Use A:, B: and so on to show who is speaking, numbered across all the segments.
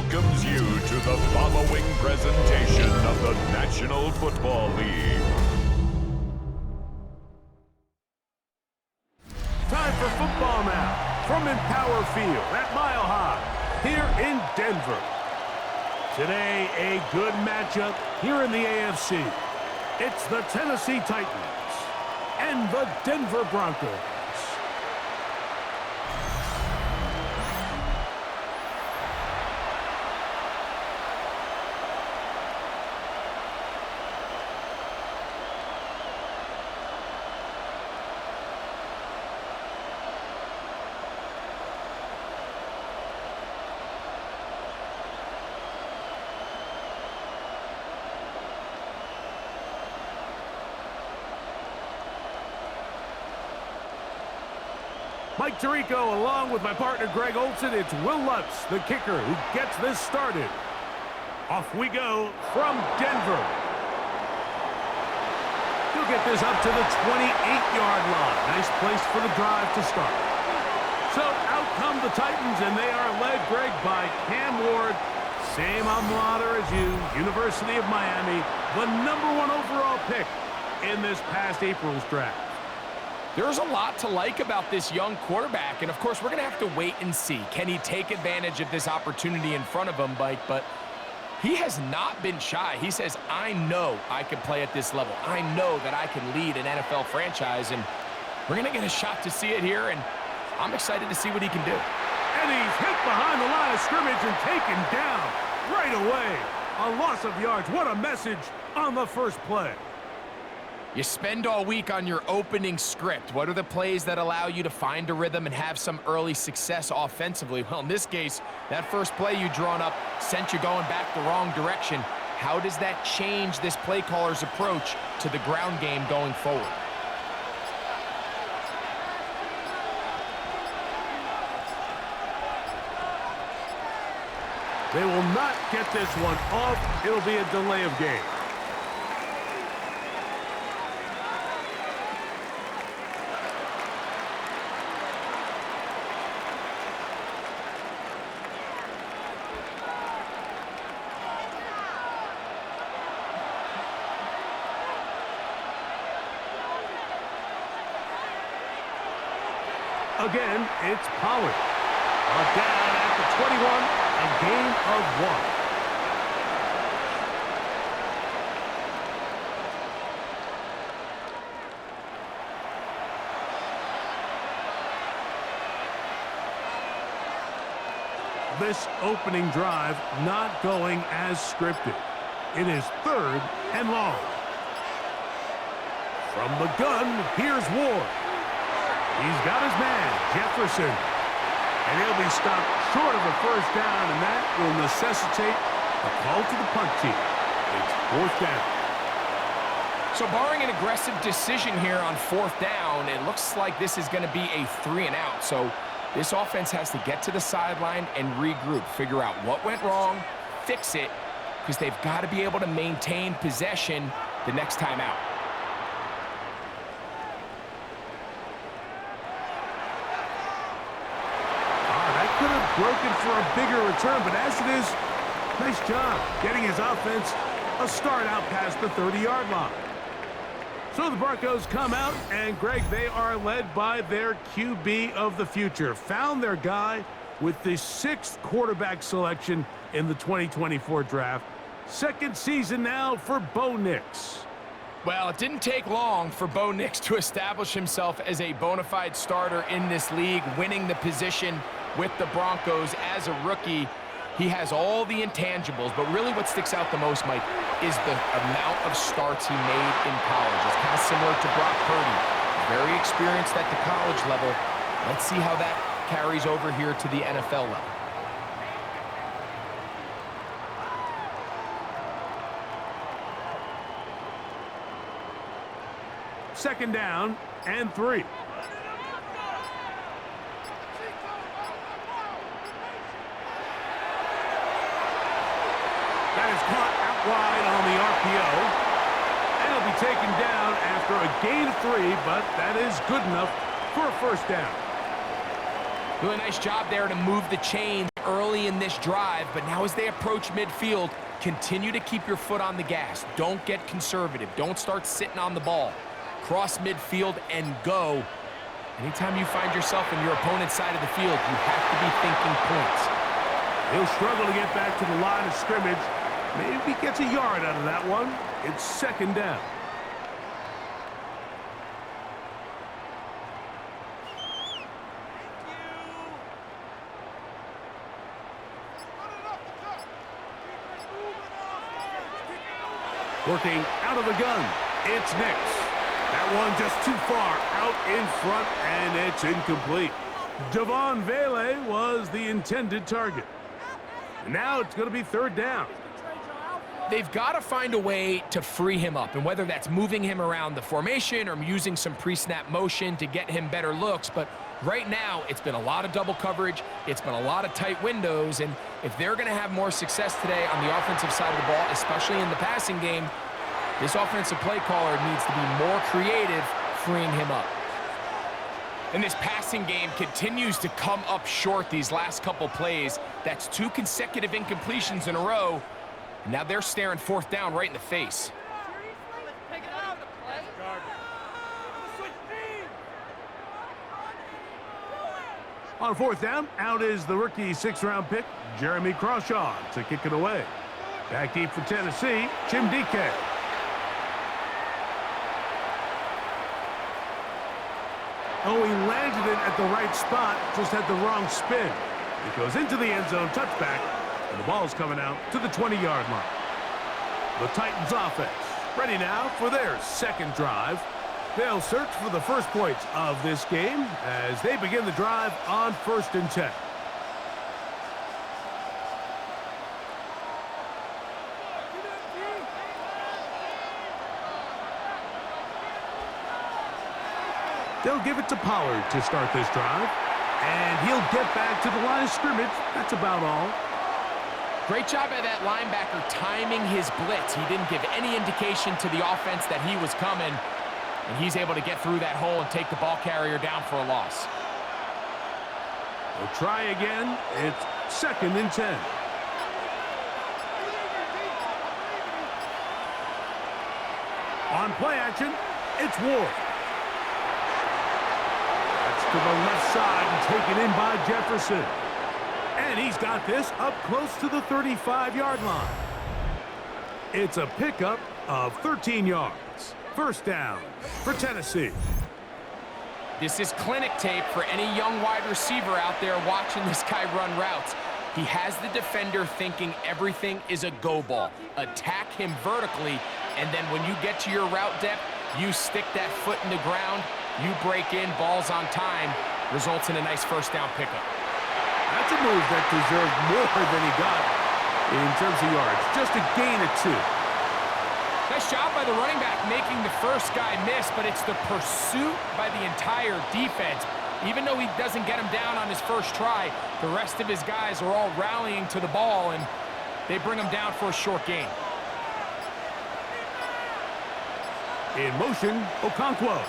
A: welcomes you to the following presentation of the National Football League.
B: Time for football now from Empower Field at Mile High here in Denver. Today, a good matchup here in the AFC. It's the Tennessee Titans and the Denver Broncos. Mike Tirico along with my partner Greg Olson. It's Will Lutz, the kicker, who gets this started. Off we go from Denver. He'll get this up to the 28-yard line. Nice place for the drive to start. So out come the Titans, and they are led, Greg, by Cam Ward. Same alma mater as you, University of Miami, the #1 overall pick in this past April's draft.
C: There's a lot to like about this young quarterback, and of course, we're going to have to wait and see. Can he take advantage of this opportunity in front of him, Mike? But he has not been shy. He says, I know I can play at this level. I know that I can lead an NFL franchise, and we're going to get a shot to see it here, and I'm excited to see what he can do.
B: And he's hit behind the line of scrimmage and taken down right away. A loss of yards. What a message on the first play.
C: You spend all week on your opening script. What are the plays that allow you to find a rhythm and have some early success offensively? Well, in this case, that first play you drawn up sent you going back the wrong direction. How does that change this play caller's approach to the ground game going forward?
B: They will not get this one off. It'll be a delay of game. Again, it's Pollard. Down at the 21, a gain of 1. This opening drive not going as scripted. It is 3rd and long. From the gun, here's Ward. He's got his man, Jefferson. And he'll be stopped short of a first down, and that will necessitate a call to the punt team. It's 4th down.
C: So barring an aggressive decision here on 4th down, it looks like this is going to be a 3-and-out. So this offense has to get to the sideline and regroup, figure out what went wrong, fix it, because they've got to be able to maintain possession the next time out.
B: Could have broken for a bigger return, but as it is, nice job getting his offense a start out past the 30-yard line. So the Broncos come out, and Greg, they are led by their QB of the future. Found their guy with the 6th quarterback selection in the 2024 draft. 2nd season now for Bo Nix.
C: Well, it didn't take long for Bo Nix to establish himself as a bona fide starter in this league, winning the position with the Broncos as a rookie. He has all the intangibles, but really what sticks out the most, Mike, is the amount of starts he made in college. It's kind of similar to Brock Purdy. Very experienced at the college level. Let's see how that carries over here to the NFL level.
B: Second down and 3. That is caught out wide on the RPO. And it'll be taken down after a gain of 3, but that is good enough for a first down.
C: Really nice job there to move the chains early in this drive, but now as they approach midfield, continue to keep your foot on the gas. Don't get conservative. Don't start sitting on the ball. Cross midfield and go. Anytime you find yourself in your opponent's side of the field, you have to be thinking points.
B: He'll struggle to get back to the line of scrimmage. Maybe he gets a yard out of that one. It's second down. Working out of the gun, it's Nix. That one just too far out in front, and it's incomplete. Javon Vele was the intended target. And now it's going to be third down.
C: They've got to find a way to free him up, and whether that's moving him around the formation or using some pre-snap motion to get him better looks, but right now it's been a lot of double coverage, it's been a lot of tight windows, and if they're going to have more success today on the offensive side of the ball, especially in the passing game, this offensive play caller needs to be more creative freeing him up. And this passing game continues to come up short these last couple plays. That's 2 consecutive incompletions in a row. And now they're staring fourth down right in the face.
B: On fourth down, out is the rookie 6th-round pick, Jeremy Crawshaw, to kick it away. Back deep for Tennessee, Jim DK. Oh, he landed it at the right spot, just had the wrong spin. It goes into the end zone, touchback, and the ball's coming out to the 20-yard line. The Titans offense ready now for their second drive. They'll search for the first points of this game as they begin the drive on 1st and 10. They'll give it to Pollard to start this drive, and he'll get back to the line of scrimmage. That's about all.
C: Great job by that linebacker timing his blitz. He didn't give any indication to the offense that he was coming, and he's able to get through that hole and take the ball carrier down for a loss.
B: We'll try again. It's 2nd and 10. On play action, it's Ward. That's to the left side and taken in by Jefferson. And he's got this up close to the 35-yard line. It's a pickup of 13 yards. First down for Tennessee.
C: This is clinic tape for any young wide receiver out there watching this guy run routes. He has the defender thinking everything is a go ball. Attack him vertically, and then when you get to your route depth, you stick that foot in the ground, you break in, balls on time, results in a nice first down pickup.
B: That's a move that deserved more than he got in terms of yards. Just a gain of 2.
C: Nice job by the running back making the first guy miss, but it's the pursuit by the entire defense. Even though he doesn't get him down on his first try, the rest of his guys are all rallying to the ball, and they bring him down for a short gain.
B: In motion, Okonkwo.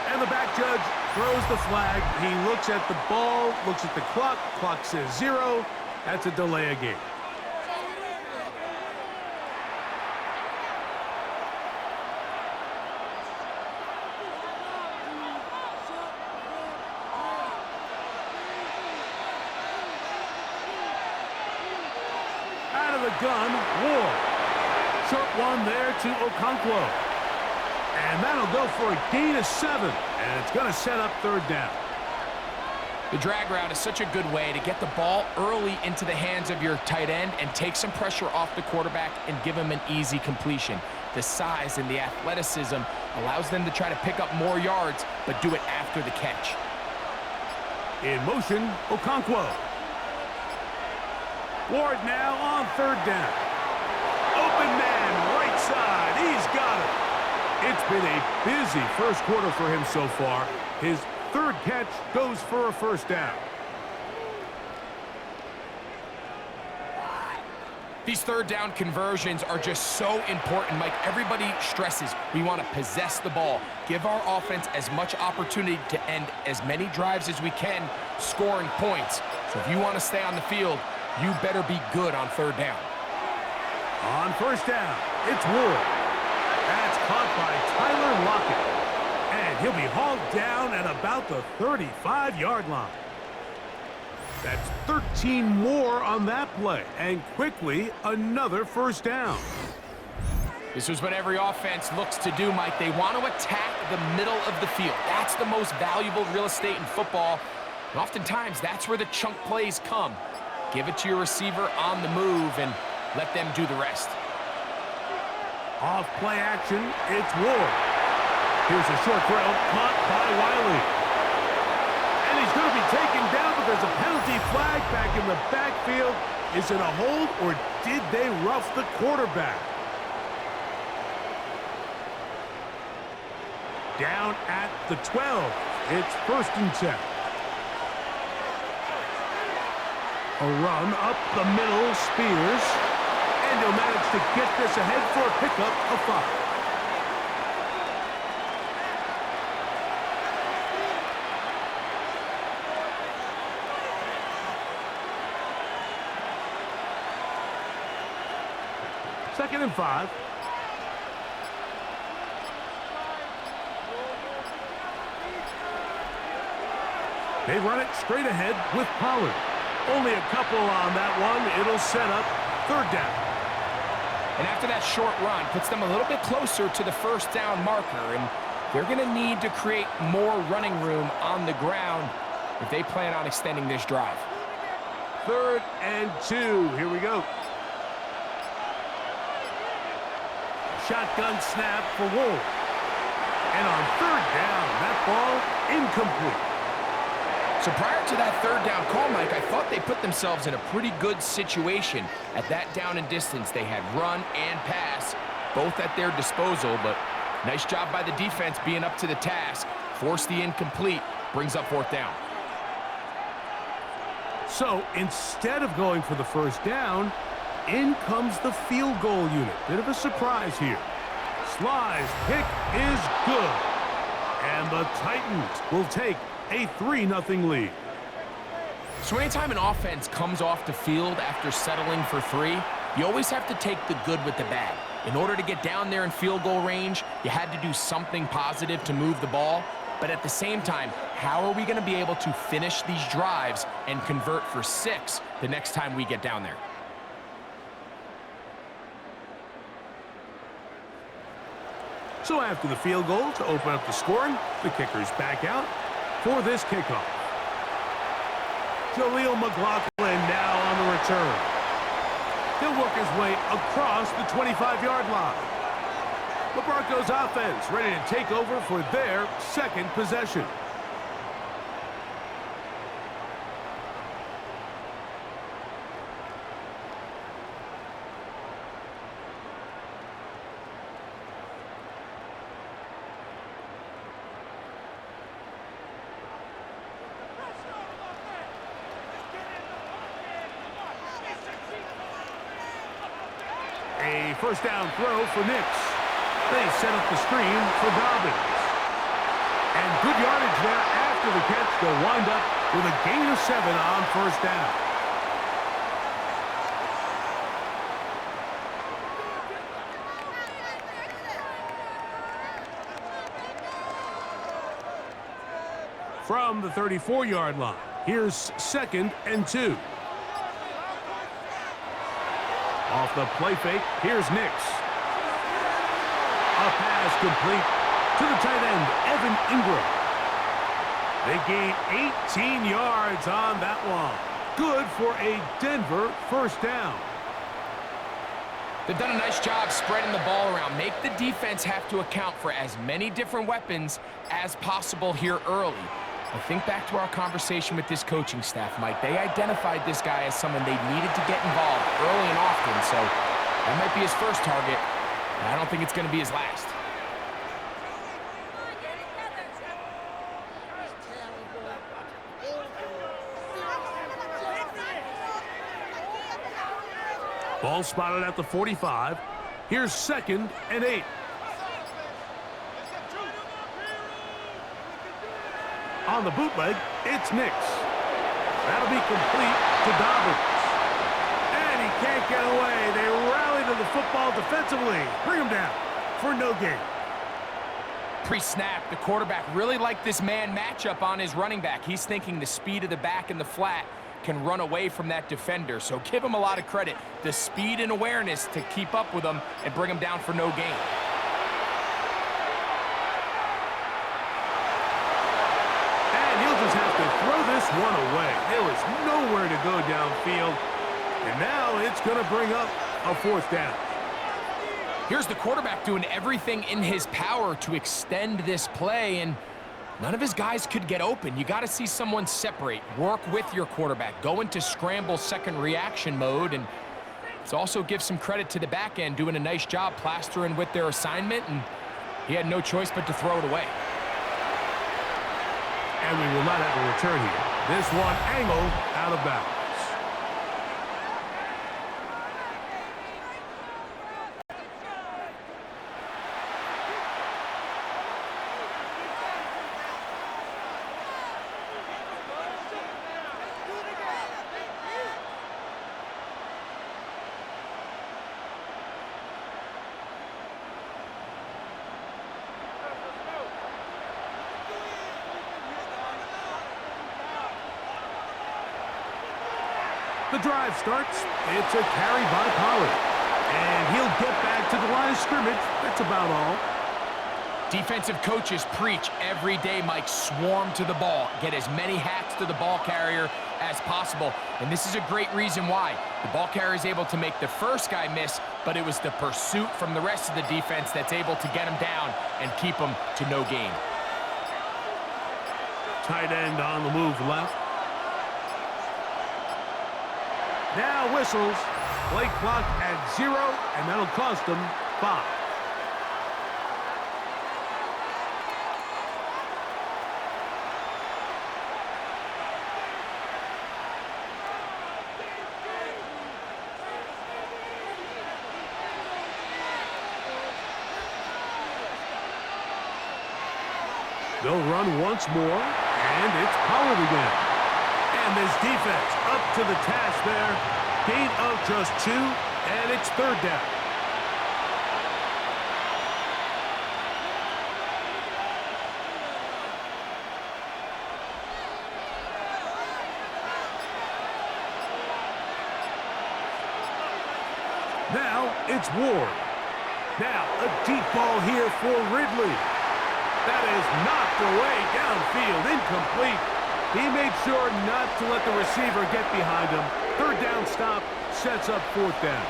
B: And the back judge throws the flag. He looks at the ball, looks at the clock. Clock says 0. That's a delay of game. Out of the gun, Ward. Short one there to Okonkwo. And that'll go for a gain of 7, and it's going to set up third down.
C: The drag route is such a good way to get the ball early into the hands of your tight end and take some pressure off the quarterback and give him an easy completion. The size and the athleticism allows them to try to pick up more yards, but do it after the catch.
B: In motion, Okonkwo. Ward now on third down. Open man, right side. He's got it. It's been a busy first quarter for him so far. His third catch goes for a first down.
C: These third down conversions are just so important, Mike. Everybody stresses we want to possess the ball, give our offense as much opportunity to end as many drives as we can, scoring points. So if you want to stay on the field, you better be good on third down.
B: On first down, it's Ward. That's caught by Tyler Lockett. And he'll be hauled down at about the 35-yard line. That's 13 more on that play, and quickly another first down.
C: This is what every offense looks to do, Mike. They want to attack the middle of the field. That's the most valuable real estate in football. And oftentimes, that's where the chunk plays come. Give it to your receiver on the move and let them do the rest.
B: Off play action, it's Ward. Here's a short throw, caught by Wiley. And he's going to be taken down, but there's a penalty flag back in the backfield. Is it a hold, or did they rough the quarterback? Down at the 12. It's 1st and 10. A run up the middle, Spears. And he'll manage to get this ahead for a pickup of 5. Second and 5. They run it straight ahead with Pollard. Only a couple on that one. It'll set up third down.
C: And after that short run, puts them a little bit closer to the first down marker, and they're going to need to create more running room on the ground if they plan on extending this drive.
B: 3rd and 2. Here we go. Shotgun snap for Wolf. And on third down, that ball incomplete.
C: So prior to that third down call, Mike, I thought they put themselves in a pretty good situation. At that down and distance, they had run and pass, both at their disposal, but nice job by the defense being up to the task. Force the incomplete, brings up 4th down.
B: So instead of going for the first down, in comes the field goal unit. Bit of a surprise here. Sly's pick is good. And the Titans will take a 3-0 lead.
C: So anytime an offense comes off the field after settling for 3, you always have to take the good with the bad. In order to get down there in field goal range, you had to do something positive to move the ball. But at the same time, how are we going to be able to finish these drives and convert for 6 the next time we get down there?
B: So after the field goal to open up the scoring, the kicker's back out for this kickoff. Jaleel McLaughlin now on the return. He'll work his way across the 25-yard line. The Broncos offense ready to take over for their second possession. A first down throw for Nix. They set up the screen for Dobbins. And good yardage there after the catch. They'll wind up with a gain of 7 on first down. From the 34-yard line, here's 2nd and 2. Off the play fake, here's Nix. A pass complete to the tight end, Evan Ingram. They gain 18 yards on that one. Good for a Denver first down.
C: They've done a nice job spreading the ball around. Make the defense have to account for as many different weapons as possible here early. I think back to our conversation with this coaching staff, Mike. They identified this guy as someone they needed to get involved early and often, so that might be his first target. I don't think it's going to be his last.
B: Ball spotted at the 45. Here's 2nd and 8. On the bootleg, it's Nix. That'll be complete to Dobbins. And he can't get away. They rally to the football defensively. Bring him down for no gain.
C: Pre-snap, the quarterback really liked this man matchup on his running back. He's thinking the speed of the back in the flat can run away from that defender. So give him a lot of credit. The speed and awareness to keep up with him and bring him down for no gain.
B: And he'll just have to throw this one away. There was nowhere to go downfield. And now it's going to bring up a 4th down.
C: Here's the quarterback doing everything in his power to extend this play, and none of his guys could get open. You got to see someone separate, work with your quarterback, go into scramble second reaction mode, and it's also give some credit to the back end doing a nice job plastering with their assignment, and he had no choice but to throw it away.
B: And we will not have a return here. This one angled out of bounds. The drive starts. It's a carry by Pollard. And he'll get back to the line of scrimmage. That's about all.
C: Defensive coaches preach every day, Mike, swarm to the ball. Get as many hats to the ball carrier as possible. And this is a great reason why. The ball carrier is able to make the first guy miss, but it was the pursuit from the rest of the defense that's able to get him down and keep him to no gain.
B: Tight end on the move left. Now whistles. Play clock at 0, and that'll cost them 5. They'll run once more, and it's Pollard again. And this defense up to the task there. Gain of just 2, and it's 3rd down. Now it's Ward. Now a deep ball here for Ridley. That is knocked away downfield, incomplete. He made sure not to let the receiver get behind him. 3rd down stop sets up 4th down.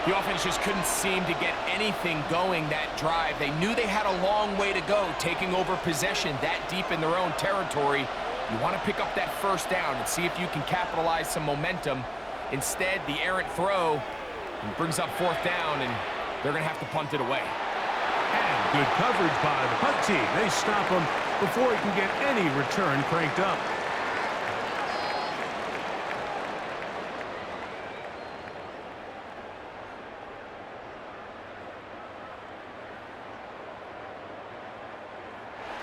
C: The offense just couldn't seem to get anything going that drive. They knew they had a long way to go, taking over possession that deep in their own territory. You want to pick up that 1st down and see if you can capitalize some momentum. Instead, the errant throw brings up 4th down, and they're going to have to punt it away.
B: And good coverage by the punt team. They stop him before he can get any return cranked up.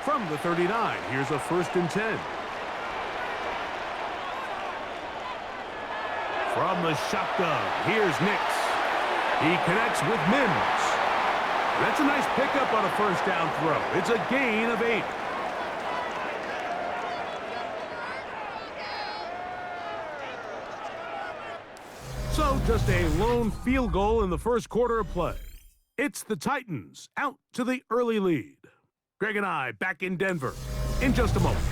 B: From the 39, here's a 1st and 10. From the shotgun, here's Nix. He connects with Mims. That's a nice pickup on a 1st down throw. It's a gain of 8. So just a lone field goal in the 1st quarter of play. It's the Titans out to the early lead. Greg and I back in Denver in just a moment.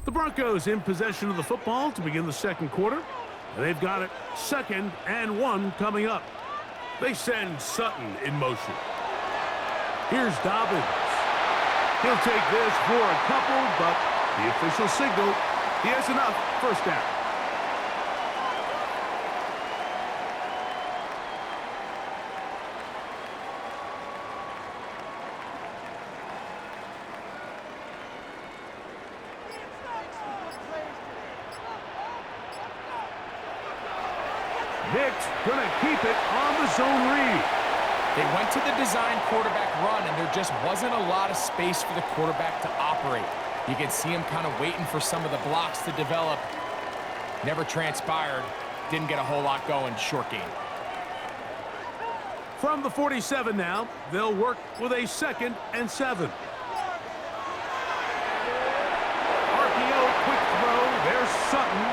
B: The Broncos in possession of the football to begin the 2nd quarter. They've got it 2nd and 1 coming up. They send Sutton in motion. Here's Dobbins. He'll take this for a couple, but the official signal, he has enough. 1st down. Nick's going to keep it on the zone read.
C: They went to the design quarterback run, and there just wasn't a lot of space for the quarterback to operate. You can see him kind of waiting for some of the blocks to develop. Never transpired. Didn't get a whole lot going. Short game.
B: From the 47 now, they'll work with a 2nd and 7. RPO, quick throw. There's Sutton.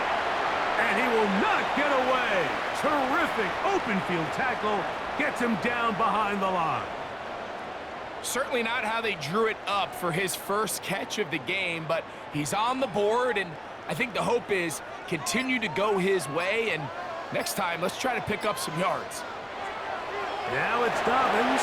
B: And he will not get away. Terrific open field tackle. Gets him down behind the line.
C: Certainly not how they drew it up for his first catch of the game, but he's on the board, and I think the hope is continue to go his way, and next time, let's try to pick up some yards.
B: Now it's Dobbins.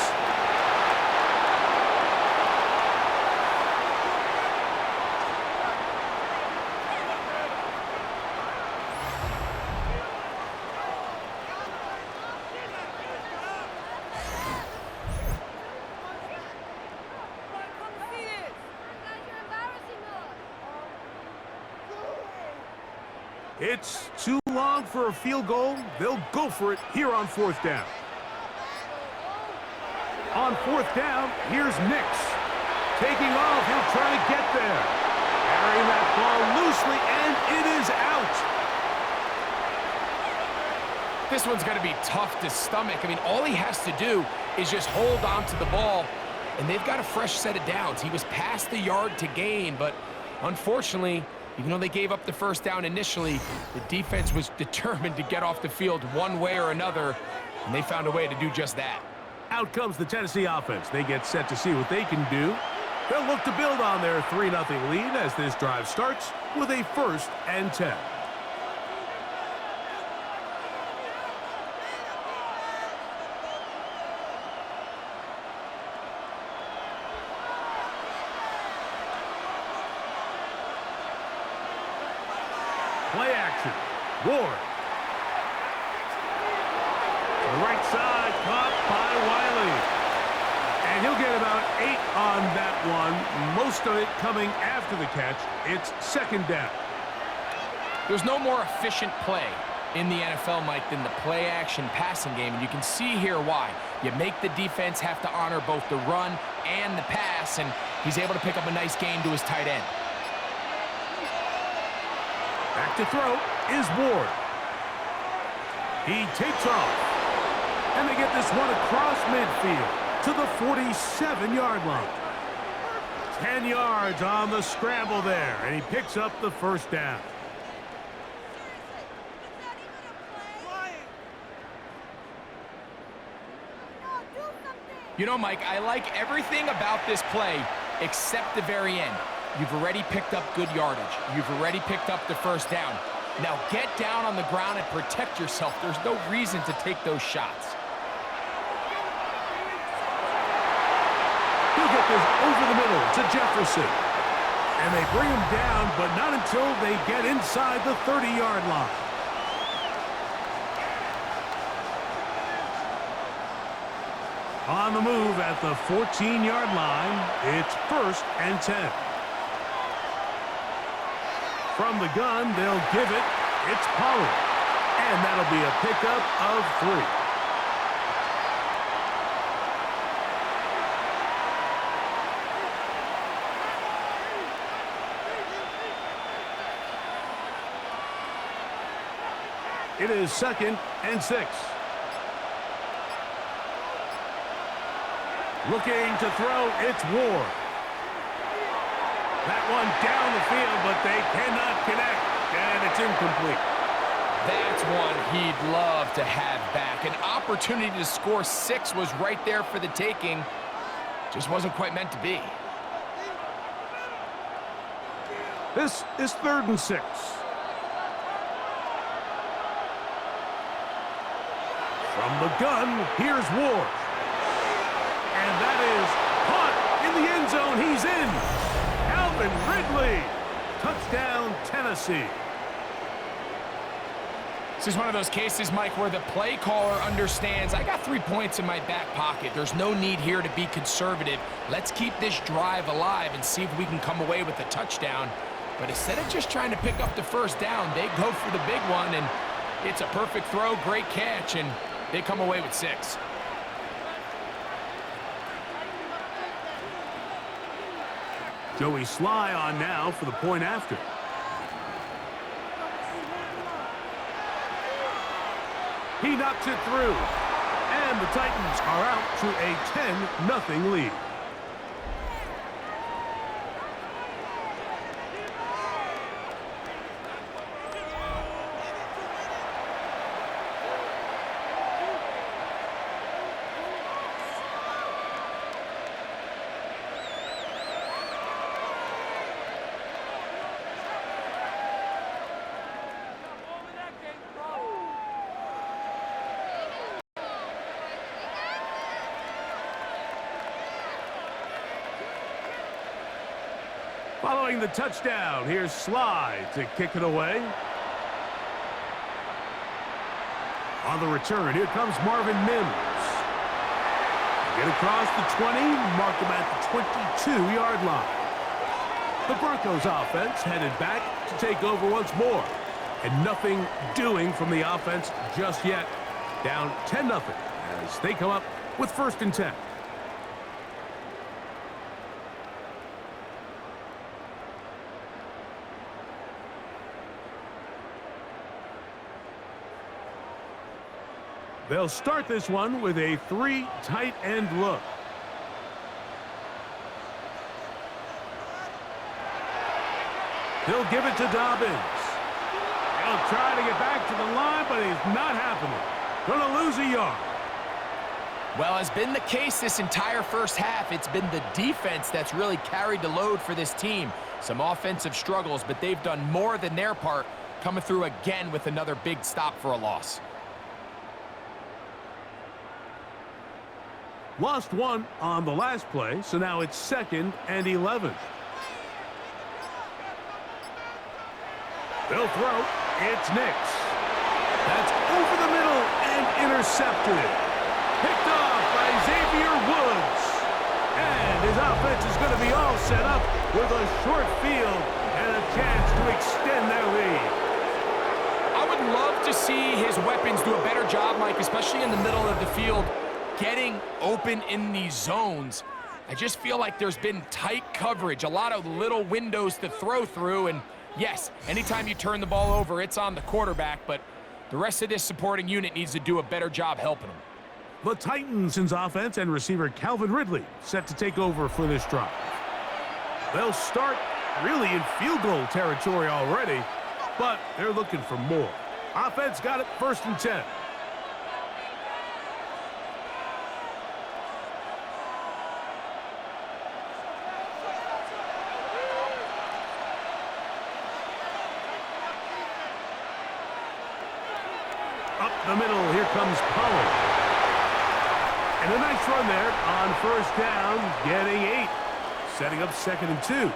B: It's too long for a field goal. They'll go for it here on 4th down. On 4th down, here's Nix. Taking off, he'll try to get there. Carrying that ball loosely, and it is out.
C: This one's going to be tough to stomach. I mean, all he has to do is just hold on to the ball, and they've got a fresh set of downs. He was past the yard to gain, but unfortunately, even though they gave up the first down initially, the defense was determined to get off the field one way or another, and they found a way to do just that.
B: Out comes the Tennessee offense. They get set to see what they can do. They'll look to build on their 3-0 lead as this drive starts with a 1st and 10. Play action. Ward. The right side, caught by Wiley. And he'll get about 8 on that one. Most of it coming after the catch. It's 2nd down.
C: There's no more efficient play in the NFL, Mike, than the play-action passing game, and you can see here why. You make the defense have to honor both the run and the pass, and he's able to pick up a nice gain to his tight end.
B: Back to throw is Ward. He takes off. And they get this one across midfield to the 47-yard line. 10 yards on the scramble there, and he picks up the 1st down.
C: You know, Mike, I like everything about this play except the very end. You've already picked up good yardage. You've already picked up the 1st down. Now get down on the ground and protect yourself. There's no reason to take those shots.
B: He'll get this over the middle to Jefferson. And they bring him down, but not until they get inside the 30-yard line. On the move at the 14-yard line, it's 1st and 10. From the gun, they'll give it. It's Pollard. And that'll be a pickup of 3. It is 2nd and 6. Looking to throw, it's Ward. That one down the field, but they cannot connect, and it's incomplete.
C: That's one he'd love to have back. An opportunity to score 6 was right there for the taking. Just wasn't quite meant to be.
B: This is 3rd and 6. From the gun, here's Ward. And that is caught in the end zone. He's in. Calvin Ridley. Touchdown, Tennessee.
C: This is one of those cases, Mike, where the play caller understands, I got 3 points in my back pocket. There's no need here to be conservative. Let's keep this drive alive and see if we can come away with a touchdown. But instead of just trying to pick up the 1st down, they go for the big one, and It's a perfect throw, great catch, and they come away with 6.
B: Joey Sly on now for the point after. He knocks it through. And the Titans are out to a 10-0 lead. Following the touchdown, here's Sly to kick it away. On the return, here comes Marvin Mims. Get across the 20, mark him at the 22-yard line. The Broncos offense headed back to take over once more. And nothing doing from the offense just yet. Down 10-0 as they come up with 1st and 10. They'll start this one with a 3 tight end look. He'll give it to Dobbins. He'll try to get back to the line, but he's not happening. Gonna lose a yard.
C: Well, as been the case this entire first half, it's been the defense that's really carried the load for this team. Some offensive struggles, but they've done more than their part, coming through again with another big stop for a loss.
B: Lost one on the last play, so now it's 2nd and 11. They'll throw. It's Nix. That's over the middle and intercepted. Picked off by Xavier Woods. And his offense is going to be all set up with a short field and a chance to extend their lead.
C: I would love to see his weapons do a better job, Mike, especially in the middle of the field, getting open in these zones. I just feel like there's been tight coverage, a lot of little windows to throw through, and yes, anytime you turn the ball over, it's on the quarterback, but the rest of this supporting unit needs to do a better job helping him.
B: The Titans' offense and receiver Calvin Ridley set to take over for this drive. They'll start really in field goal territory already, but they're looking for more. Offense got it 1st and 10. Up the middle, here comes Pollard. And a nice run there on 1st down, getting 8. Setting up 2nd and 2.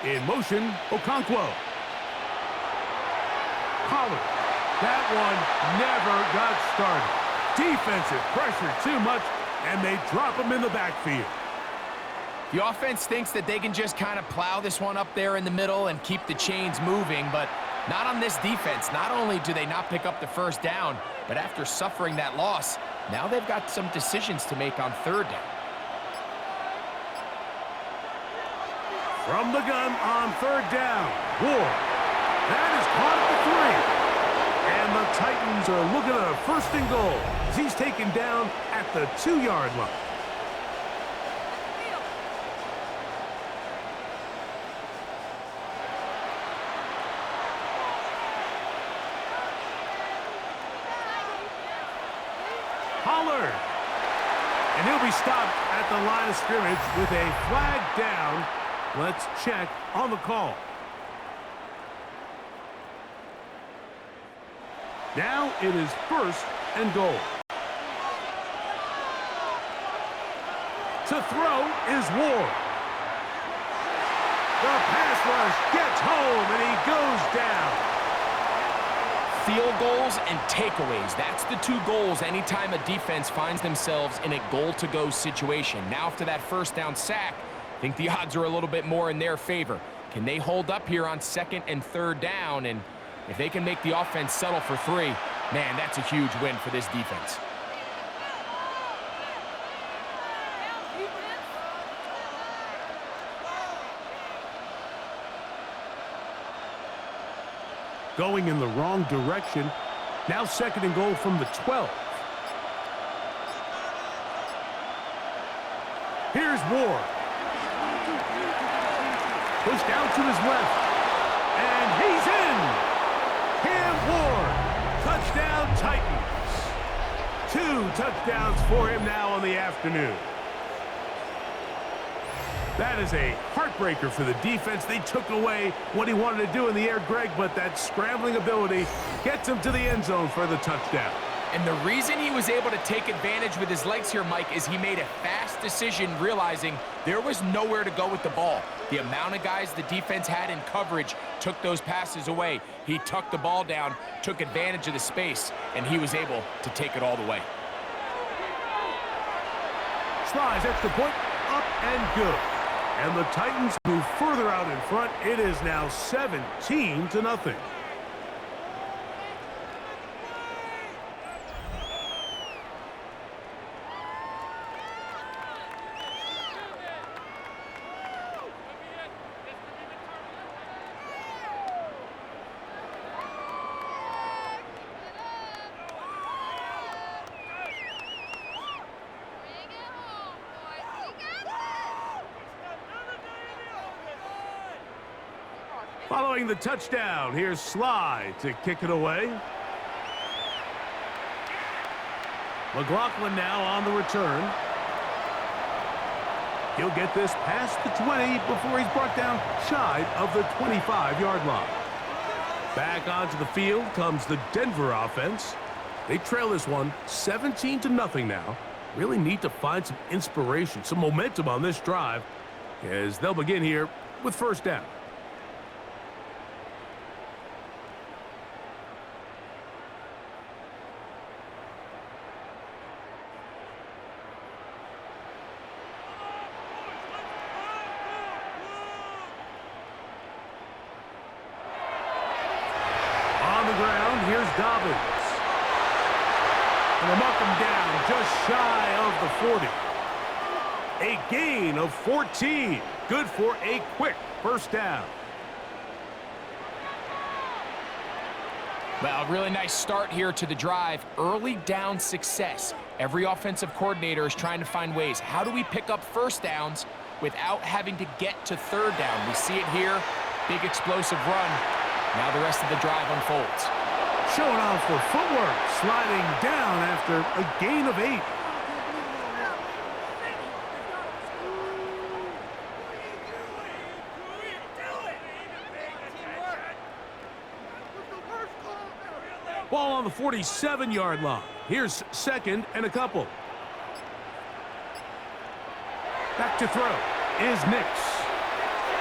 B: In motion, Okonkwo. Pollard. That one never got started. Defensive pressure too much, and they drop him in the backfield.
C: The offense thinks that they can just kind of plow this one up there in the middle and keep the chains moving, but not on this defense. Not only do they not pick up the 1st down, but after suffering that loss, now they've got some decisions to make on 3rd down.
B: From the gun on 3rd down, Ward. That is caught at the 3. And the Titans are looking at a 1st and goal as he's taken down at the 2-yard line. Pollard. And he'll be stopped at the line of scrimmage with a flag down. Let's check on the call. Now it is 1st and goal. To throw is Ward. The pass rush gets home and he goes down.
C: field goals and takeaways. That's the two goals anytime a defense finds themselves in a goal-to-go situation. Now after that first down sack, I think the odds are a little bit more in their favor. Can they hold up here on second and third down? And if they can make the offense settle for 3, man, that's a huge win for this defense.
B: Going in the wrong direction. Now second and goal from the 12. Here's Ward. Pushed out to his left. And he's in. Cam Ward. Touchdown Titans. 2 touchdowns for him now on the afternoon. That is a heartbreaker for the defense. They took away what he wanted to do in the air, Greg, but that scrambling ability gets him to the end zone for the touchdown.
C: And the reason he was able to take advantage with his legs here, Mike, is he made a fast decision realizing there was nowhere to go with the ball. The amount of guys the defense had in coverage took those passes away. He tucked the ball down, took advantage of the space, and he was able to take it all the way.
B: Slides extra point, up and good. And the Titans move further out in front. It is now 17-0. Following the touchdown, here's Sly to kick it away. McLaughlin now on the return. He'll get this past the 20 before he's brought down shy of the 25-yard line. Back onto the field comes the Denver offense. They trail this one 17-0 now. Really need to find some inspiration, some momentum on this drive as they'll begin here with first down. Here's Dobbins. And they'll knock him down just shy of the 40. A gain of 14. Good for a quick first down.
C: Well, really nice start here to the drive. Early down success. Every offensive coordinator is trying to find ways. How do we pick up first downs without having to get to third down? We see it here. Big explosive run. Now the rest of the drive unfolds.
B: Showing off the footwork, sliding down after a gain of 8. Ball on the 47-yard line. Here's second and a couple. Back to throw is Nix.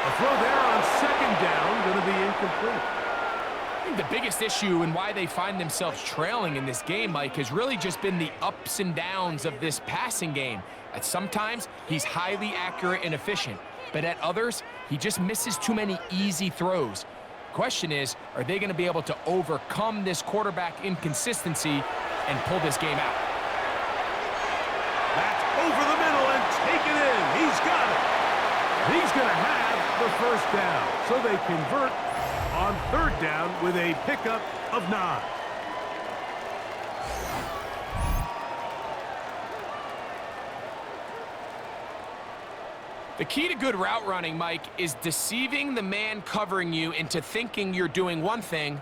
B: A throw there on second down, going to be incomplete.
C: I think the biggest issue and why they find themselves trailing in this game, Mike, has really just been the ups and downs of this passing game. At sometimes, he's highly accurate and efficient, but at others, he just misses too many easy throws. Question is, are they going to be able to overcome this quarterback inconsistency and pull this game out?
B: That's over the middle and take it in. He's got it. He's going to have the first down. So they convert on third down with a pickup of 9.
C: The key to good route running, Mike, is deceiving the man covering you into thinking you're doing one thing,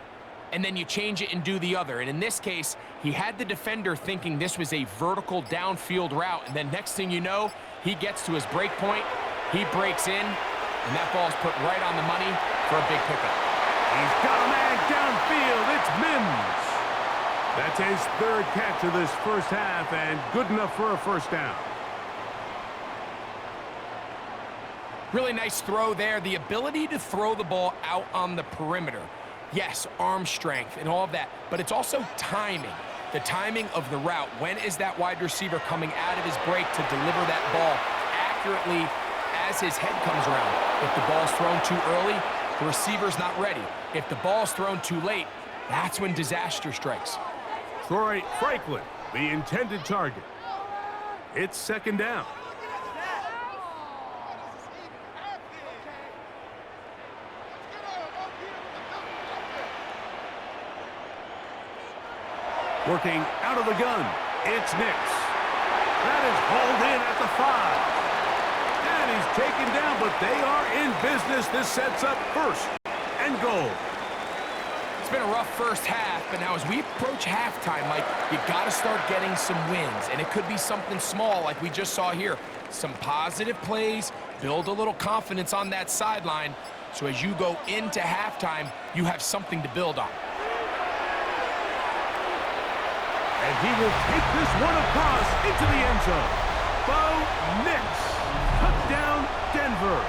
C: and then you change it and do the other. And in this case, he had the defender thinking this was a vertical downfield route, and then next thing you know, he gets to his break point, he breaks in, and that ball's put right on the money for a big pickup.
B: He's got a man downfield. It's Mims. That's his third catch of this first half and good enough for a first down.
C: Really nice throw there. The ability to throw the ball out on the perimeter. Yes, arm strength and all of that, but it's also timing. The timing of the route. When is that wide receiver coming out of his break to deliver that ball accurately as his head comes around? If the ball's thrown too early, the receiver's not ready. If the ball's thrown too late, that's when disaster strikes.
B: Troy Franklin, the intended target. It's second down. Working out of the gun, it's Nix. That is hauled in at the 5. And he's taken down, but they are in business. This sets up first and goal.
C: It's been a rough first half, but now as we approach halftime, Mike, you got to start getting some wins. And it could be something small like we just saw here. Some positive plays, build a little confidence on that sideline. So as you go into halftime, you have something to build on.
B: And he will take this one across into the end zone. Bo Nix. Touchdown, Denver.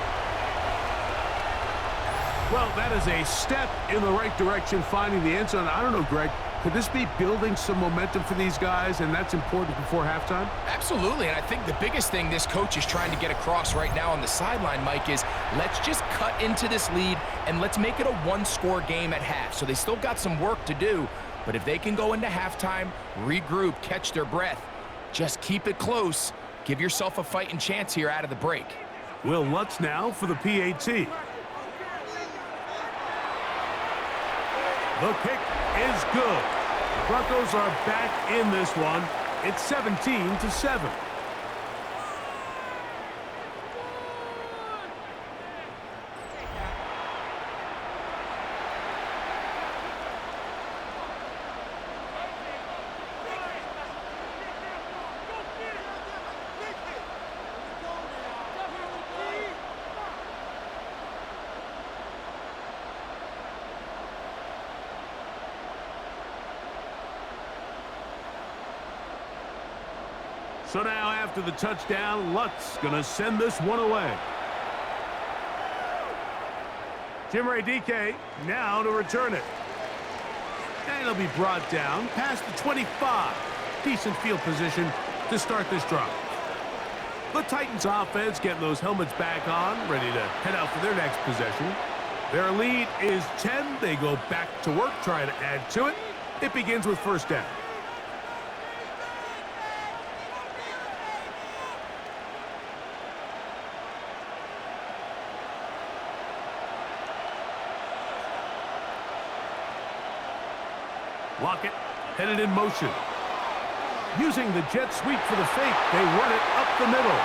B: Well, that is a step in the right direction, finding the end zone. I don't know, Greg, could this be building some momentum for these guys, and that's important before halftime?
C: Absolutely, and I think the biggest thing this coach is trying to get across right now on the sideline, Mike, is let's just cut into this lead, and let's make it a one-score game at half. So they still got some work to do, but if they can go into halftime, regroup, catch their breath, just keep it close, give yourself a fighting chance here out of the break.
B: Will Lutz now for the PAT. The kick is good. The Broncos are back in this one. It's 17-7. So now after the touchdown, Lutz going to send this one away. Jimmy DK now to return it. And it'll be brought down past the 25. Decent field position to start this drive. The Titans offense getting those helmets back on, ready to head out for their next possession. Their lead is 10. They go back to work, trying to add to it. It begins with first down. Lockett headed in motion. Using the jet sweep for the fake, they run it up the middle.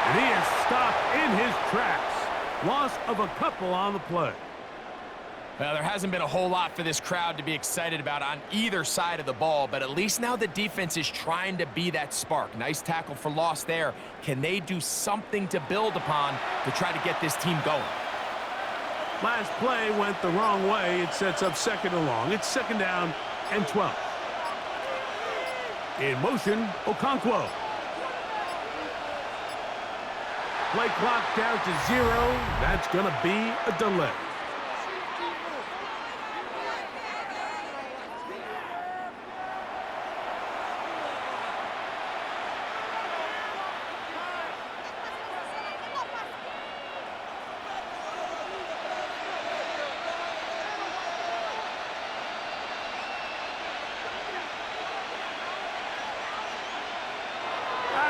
B: And he is stopped in his tracks. Loss of a couple on the play.
C: Well, there hasn't been a whole lot for this crowd to be excited about on either side of the ball, but at least now the defense is trying to be that spark. Nice tackle for loss there. Can they do something to build upon to try to get this team going?
B: Last play went the wrong way. It sets up second and long. It's second down and 12. In motion, Okonkwo. Play clock down to 0. That's going to be a delay.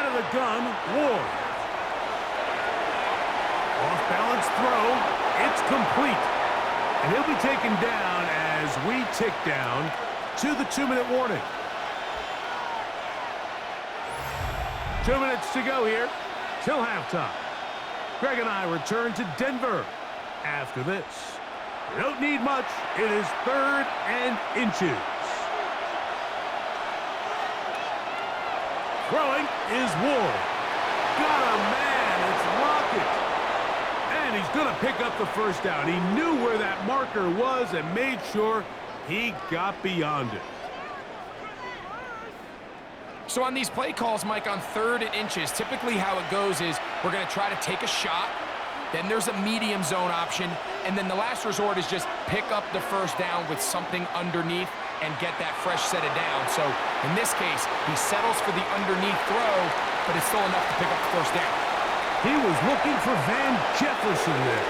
B: The gun, Ward. Off-balance throw. It's complete. And he'll be taken down as we tick down to the 2-minute warning. 2 minutes to go here till halftime. Greg and I return to Denver after this. We don't need much. It is 3rd and inches. Throwing is Ward. Got a man. It's Lockett. And he's going to pick up the first down. He knew where that marker was and made sure he got beyond it.
C: So on these play calls, Mike, on 3rd and inches, typically how it goes is we're going to try to take a shot. Then there's a medium zone option, and then the last resort is just pick up the first down with something underneath and get that fresh set of downs. So in this case, he settles for the underneath throw, but it's still enough to pick up the first down.
B: He was looking for Van Jefferson there.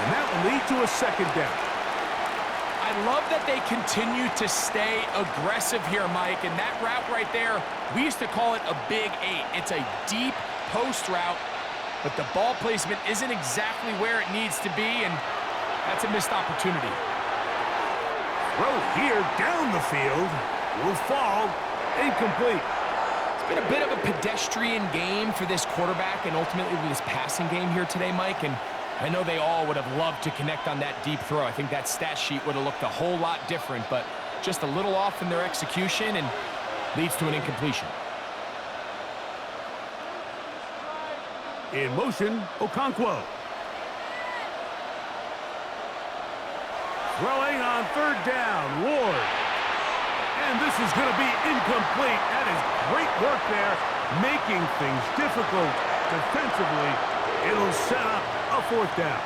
B: And that will lead to a second down.
C: I love that they continue to stay aggressive here, Mike, and that route right there, we used to call it a big 8. It's a deep post route, but the ball placement isn't exactly where it needs to be, and that's a missed opportunity.
B: Throw here down the field will fall incomplete.
C: It's been a bit of a pedestrian game for this quarterback and ultimately this passing game here today, Mike, and I know they all would have loved to connect on that deep throw. I think that stat sheet would have looked a whole lot different, but just a little off in their execution and leads to an incompletion.
B: In motion, Okonkwo. Throwing on third down, Ward. And this is going to be incomplete. That is great work there, making things difficult defensively. It'll set up a fourth down.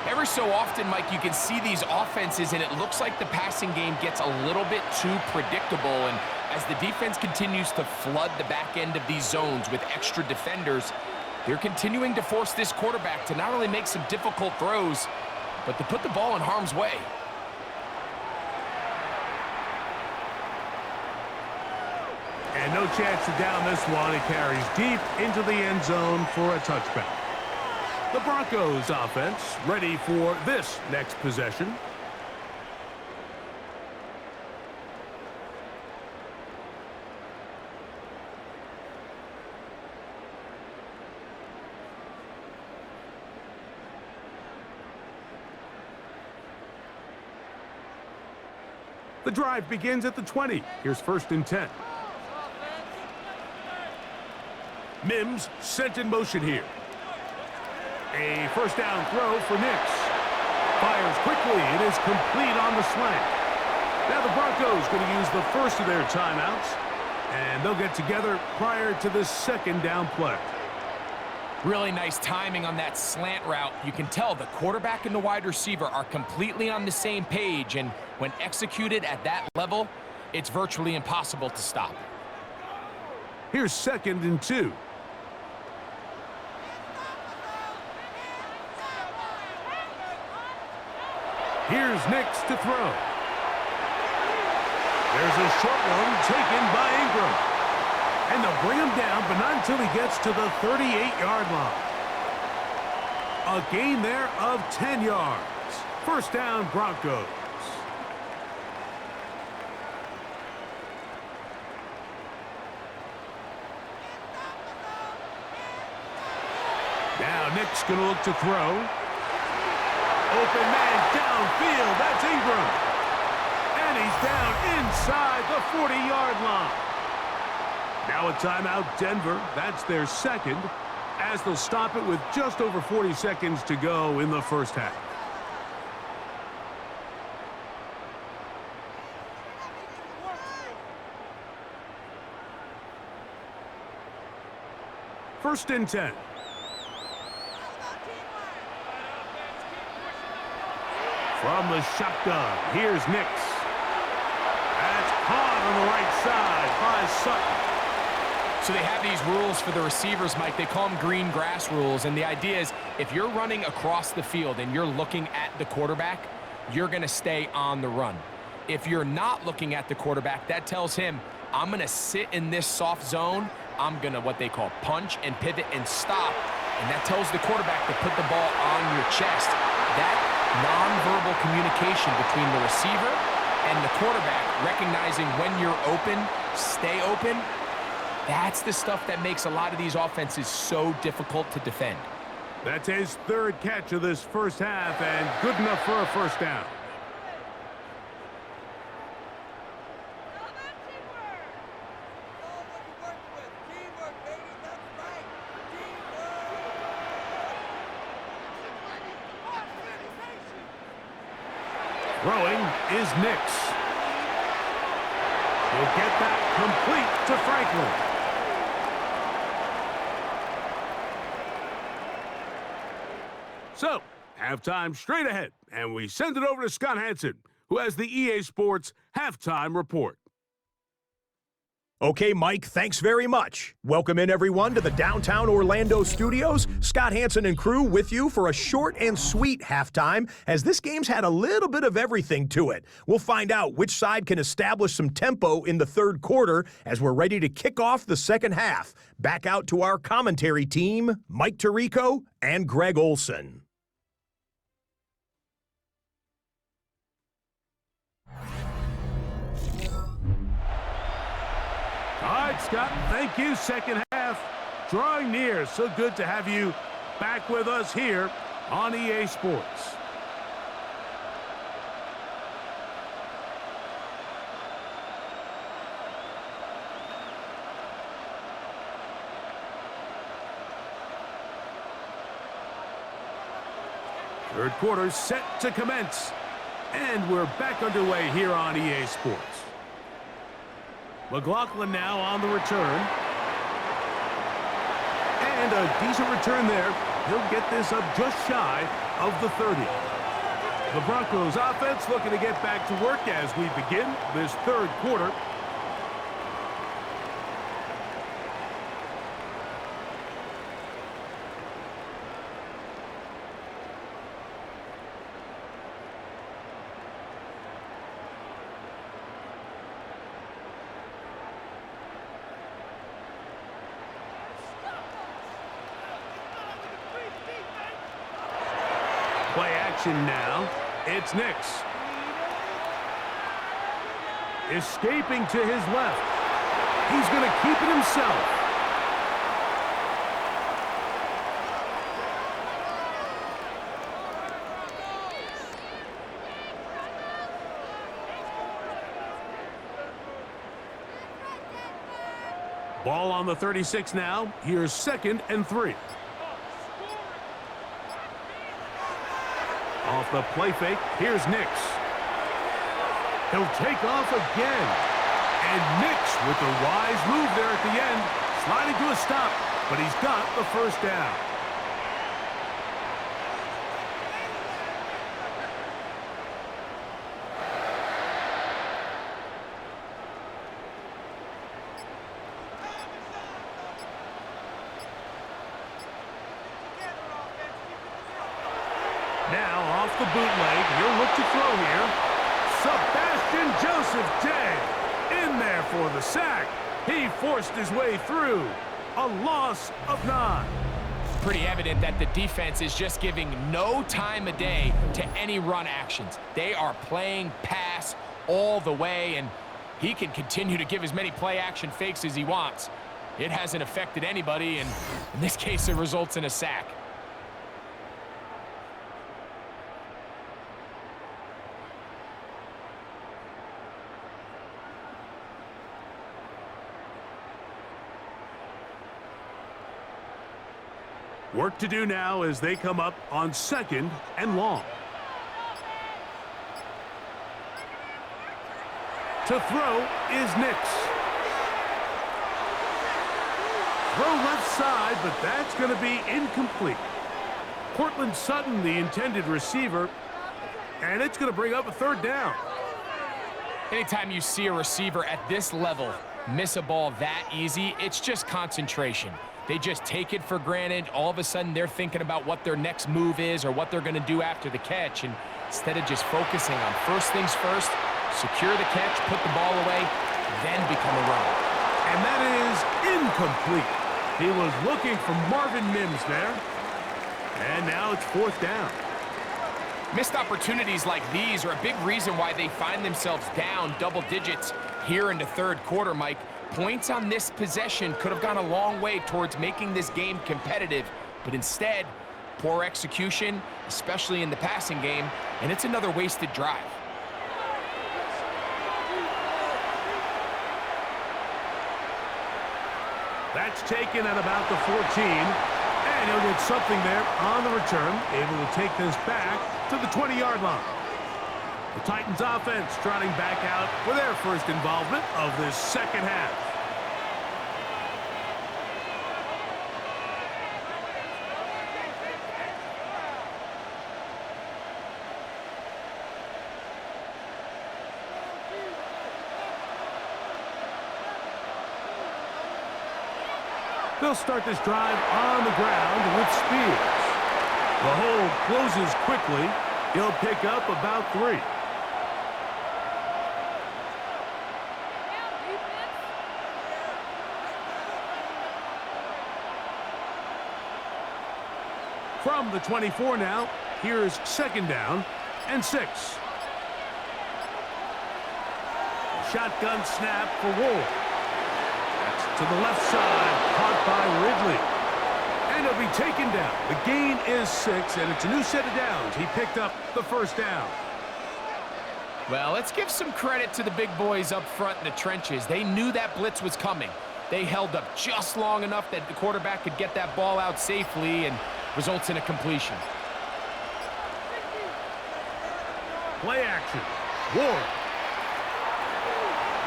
C: Every so often, Mike, you can see these offenses, and it looks like the passing game gets a little bit too predictable. And as the defense continues to flood the back end of these zones with extra defenders, they're continuing to force this quarterback to not only make some difficult throws, but to put the ball in harm's way.
B: And no chance to down this one. It carries deep into the end zone for a touchback. The Broncos offense ready for this next possession. The drive begins at the 20. Here's 1st and 10. Mims sent in motion here. A first down throw for Nix. Fires quickly. It is complete on the slant. Now the Broncos going to use the first of their timeouts, and they'll get together prior to the second down play.
C: Really nice timing on that slant route. You can tell the quarterback and the wide receiver are completely on the same page, and when executed at that level, it's virtually impossible to stop.
B: Here's 2nd and 2. Here's Nix to throw. There's a short one taken by Ingram. And they'll bring him down, but not until he gets to the 38-yard line. A gain there of 10 yards. First down, Broncos. Now Nick's going to look to throw. Open man downfield. That's Ingram. And he's down inside the 40-yard line. Now a timeout, Denver. That's their second, as they'll stop it with just over 40 seconds to go in the first half. First and 10. From the shotgun, here's Nix. That's caught on the right side by Sutton.
C: So they have these rules for the receivers, Mike. They call them green grass rules, and the idea is if you're running across the field and you're looking at the quarterback, you're going to stay on the run. If you're not looking at the quarterback, that tells him, I'm going to sit in this soft zone. I'm going to what they call punch and pivot and stop, and that tells the quarterback to put the ball on your chest. That nonverbal communication between the receiver and the quarterback, recognizing when you're open, stay open, that's the stuff that makes a lot of these offenses so difficult to defend.
B: That's his third catch of this first half, and good enough for a first down. Throwing is Nix. He'll get that complete to Franklin. So, halftime straight ahead, and we send it over to Scott Hansen, who has the EA Sports Halftime Report.
D: Okay, Mike, thanks very much. Welcome in, everyone, to the downtown Orlando studios. Scott Hansen and crew with you for a short and sweet halftime, as this game's had a little bit of everything to it. We'll find out which side can establish some tempo in the third quarter as we're ready to kick off the second half. Back out to our commentary team, Mike Tirico and Greg Olson.
B: All right, Scott, thank you. Second half drawing near. So good to have you back with us here on EA Sports. Third quarter set to commence. And we're back underway here on EA Sports. McLaughlin now on the return. And a decent return there. He'll get this up just shy of the 30. The Broncos offense looking to get back to work as we begin this third quarter. Play action now. It's Nix. Escaping to his left. He's going to keep it himself. Ball on the 36 now. Here's 2nd and 3. Off the play fake, here's Nix. He'll take off again. And Nix with the wise move there at the end, sliding to a stop, but he's got the first down. Now off the bootleg, he'll look to throw here. Sebastian Joseph Day in there for the sack. He forced his way through. A loss of 9.
C: Pretty evident that the defense is just giving no time of day to any run actions. They are playing pass all the way, and he can continue to give as many play action fakes as he wants. It hasn't affected anybody, and in this case, it results in a sack.
B: Work to do now as they come up on 2nd and long. To throw is Nix. Throw left side, but that's going to be incomplete. Cortland Sutton, the intended receiver, and it's going to bring up a 3rd down.
C: Anytime you see a receiver at this level miss a ball that easy, it's just concentration. They just take it for granted. All of a sudden, they're thinking about what their next move is or what they're going to do after the catch. And instead of just focusing on first things first, secure the catch, put the ball away, then become a runner.
B: And that is incomplete. He was looking for Marvin Mims there. And now it's 4th down.
C: Missed opportunities like these are a big reason why they find themselves down double digits here in the third quarter, Mike. Points on this possession could have gone a long way towards making this game competitive, but instead, poor execution, especially in the passing game, and it's another wasted drive.
B: That's taken at about the 14, and he'll get something there on the return, able to take this back to the 20-yard line. The Titans offense trotting back out for their first involvement of this second half. They'll start this drive on the ground with Spears. The hole closes quickly. He'll pick up about 3. From the 24 now, here's 2nd down and 6. Shotgun snap for Ward. That's to the left side, caught by Ridley. And he'll be taken down. The gain is 6, and it's a new set of downs. He picked up the 1st down.
C: Well, let's give some credit to the big boys up front in the trenches. They knew that blitz was coming. They held up just long enough that the quarterback could get that ball out safely and results in a completion.
B: Play action. Ward.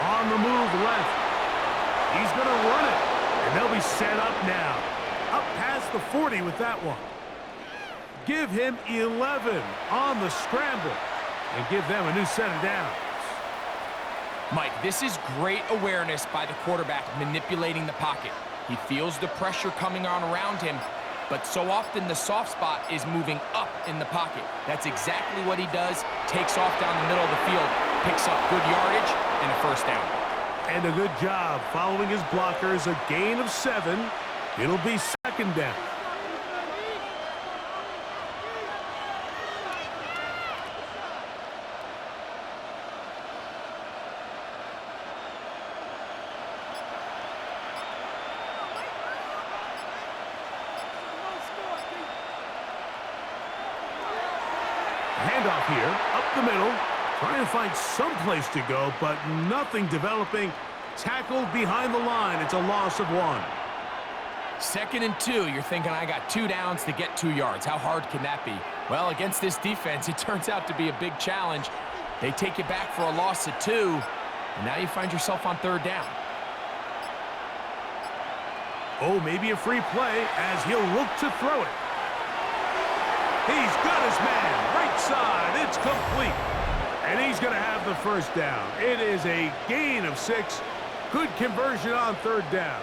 B: On the move left. He's going to run it. And they'll be set up now. Up past the 40 with that one. Give him 11 on the scramble. And give them a new set of downs.
C: Mike, this is great awareness by the quarterback manipulating the pocket. He feels the pressure coming on around him, but so often the soft spot is moving up in the pocket. That's exactly what he does. Takes off down the middle of the field, picks up good yardage, and a 1st down.
B: And a good job following his blockers. A gain of 7. It'll be 2nd down. Handoff here, up the middle, trying to find some place to go, but nothing developing. Tackled behind the line. It's a loss of 1.
C: 2nd and 2, you're thinking, I got 2 downs to get 2 yards. How hard can that be? Well, against this defense, it turns out to be a big challenge. They take you back for a loss of 2, and now you find yourself on 3rd down.
B: Oh, maybe a free play as he'll look to throw it. He's got his man, right side, it's complete. And he's going to have the 1st down. It is a gain of 6. Good conversion on 3rd down.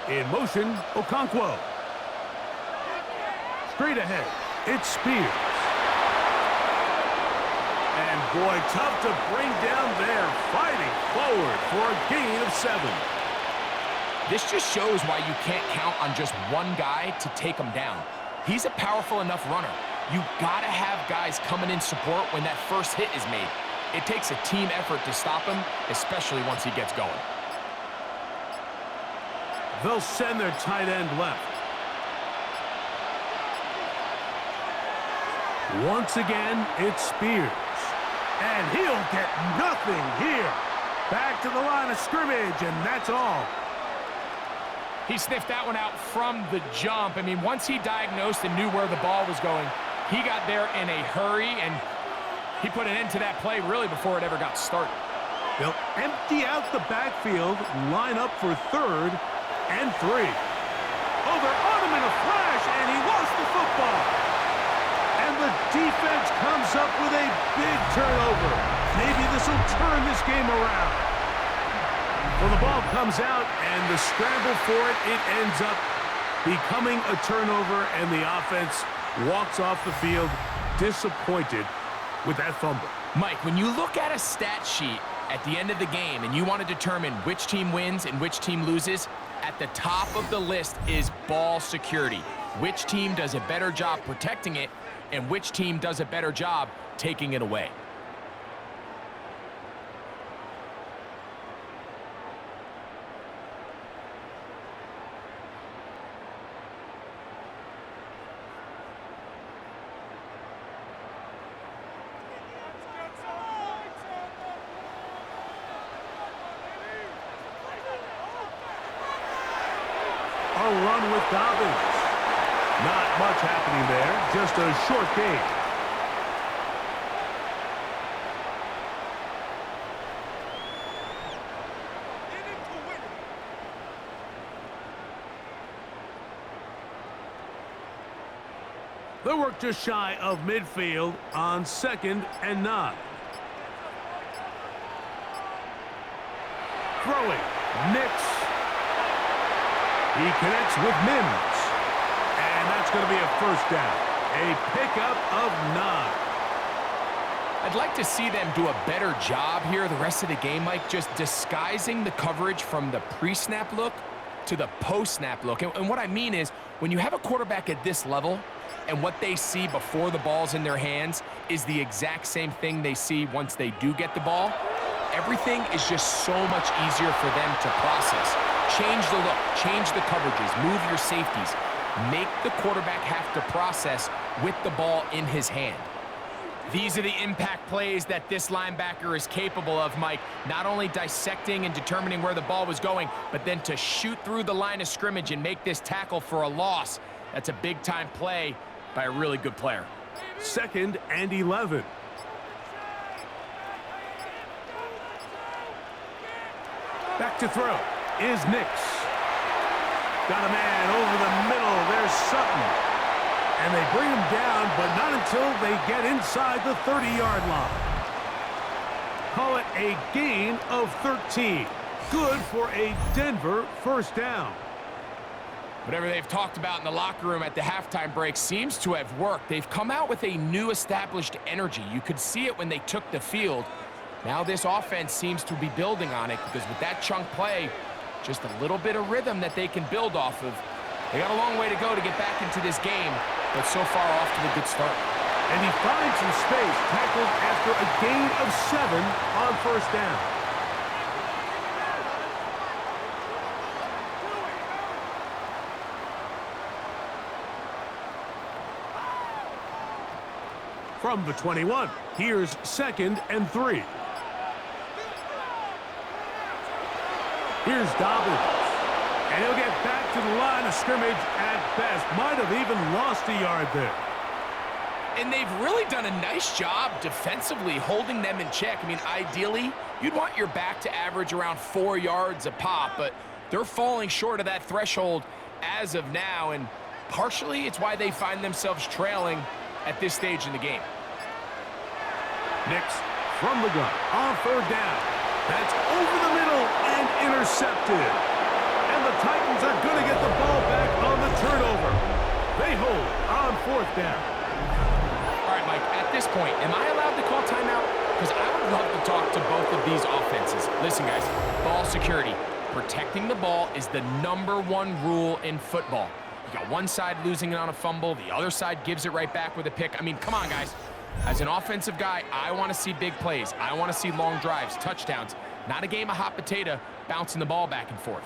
B: In motion, Okonkwo. Straight ahead, it's Spears. And boy, tough to bring down there, fighting forward for a gain of 7.
C: This just shows why you can't count on just one guy to take him down. He's a powerful enough runner. You gotta have guys coming in support when that first hit is made. It takes a team effort to stop him, especially once he gets going.
B: They'll send their tight end left. Once again, it's Spears. And he'll get nothing here. Back to the line of scrimmage, and that's all.
C: He sniffed that one out from the jump. I mean, once he diagnosed and knew where the ball was going, he got there in a hurry, and he put an end to that play really before it ever got started.
B: They'll empty out the backfield, line up for 3rd and 3. Oh, they're on him in a flash, and he lost the football. And the defense comes up with a big turnover. Maybe this will turn this game around. Well, the ball comes out, and the scramble for it, it ends up becoming a turnover, and the offense walks off the field disappointed with that fumble.
C: Mike, when you look at a stat sheet at the end of the game and you want to determine which team wins and which team loses, at the top of the list is ball security. Which team does a better job protecting it, and which team does a better job taking it away.
B: A with Dobbins. Not much happening there, just a short gain. They work just shy of midfield on 2nd and 9. Throwing, Nix. He connects with Mims. And that's going to be a first down. A pickup of 9.
C: I'd like to see them do a better job here the rest of the game, Mike, just disguising the coverage from the pre-snap look to the post-snap look. And what I mean is, when you have a quarterback at this level, and what they see before the ball's in their hands is the exact same thing they see once they do get the ball, everything is just so much easier for them to process. Change the look, change the coverages, move your safeties. Make the quarterback have to process with the ball in his hand. These are the impact plays that this linebacker is capable of, Mike. Not only dissecting and determining where the ball was going, but then to shoot through the line of scrimmage and make this tackle for a loss. That's a big-time play by a really good player.
B: 2nd and 11. Back to throw is Nix. Got a man over the middle. There's Sutton. And they bring him down, but not until they get inside the 30-yard line. Call it a gain of 13. Good for a Denver first down.
C: Whatever they've talked about in the locker room at the halftime break seems to have worked. They've come out with a new established energy. You could see it when they took the field. Now this offense seems to be building on it because with that chunk play, just a little bit of rhythm that they can build off of. They got a long way to go to get back into this game, but so far off to a good start.
B: And he finds some space, tackled after a gain of 7 on first down. From the 21, here's 2nd and 3. Here's Dobbins. And he'll get back to the line of scrimmage at best. Might have even lost a yard there.
C: And they've really done a nice job defensively holding them in check. I mean, ideally, you'd want your back to average around 4 yards a pop, but they're falling short of that threshold as of now, and partially it's why they find themselves trailing at this stage in the game.
B: Nix from the gun on 3rd down. That's over the middle and intercepted. And the Titans are going to get the ball back on the turnover. They hold on 4th down.
C: All right, Mike, at this point, am I allowed to call timeout? Because I would love to talk to both of these offenses. Listen, guys, ball security. Protecting the ball is the #1 rule in football. You got one side losing it on a fumble, the other side gives it right back with a pick. I mean, come on, guys. As an offensive guy, I want to see big plays. I want to see long drives, touchdowns, not a game of hot potato bouncing the ball back and forth.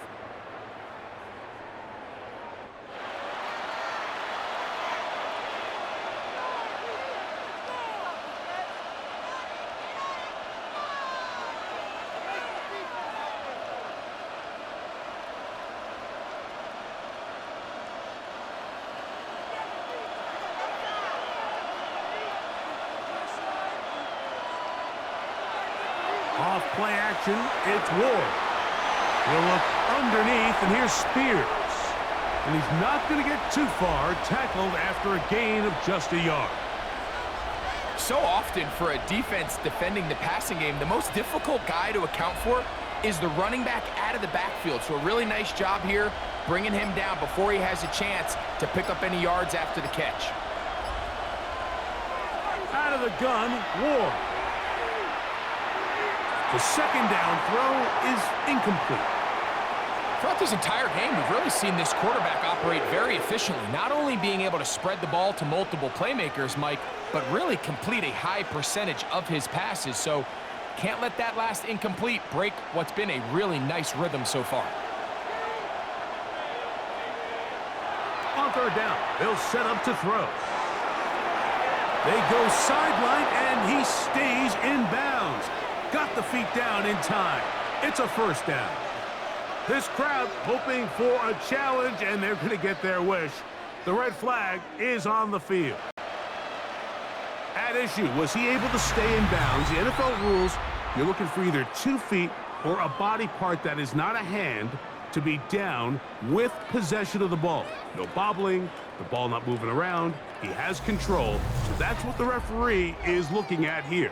B: Off play action, it's Ward. He'll look underneath, and here's Spears. And he's not going to get too far, tackled after a gain of just a yard.
C: So often for a defense defending the passing game, the most difficult guy to account for is the running back out of the backfield. So a really nice job here, bringing him down before he has a chance to pick up any yards after the catch.
B: Out of the gun, Ward. The 2nd down throw is incomplete.
C: Throughout this entire game, we've really seen this quarterback operate very efficiently, not only being able to spread the ball to multiple playmakers, Mike, but really complete a high percentage of his passes. So can't let that last incomplete break what's been a really nice rhythm so far.
B: On 3rd down, they'll set up to throw. They go sideline, and he stays in bounds. Got the feet down in time. It's a first down. This crowd hoping for a challenge, and they're going to get their wish. The red flag is on the field. At issue, was he able to stay in bounds? The NFL rules, you're looking for either 2 feet or a body part that is not a hand to be down with possession of the ball. No bobbling, the ball not moving around. He has control, so that's what the referee is looking at here.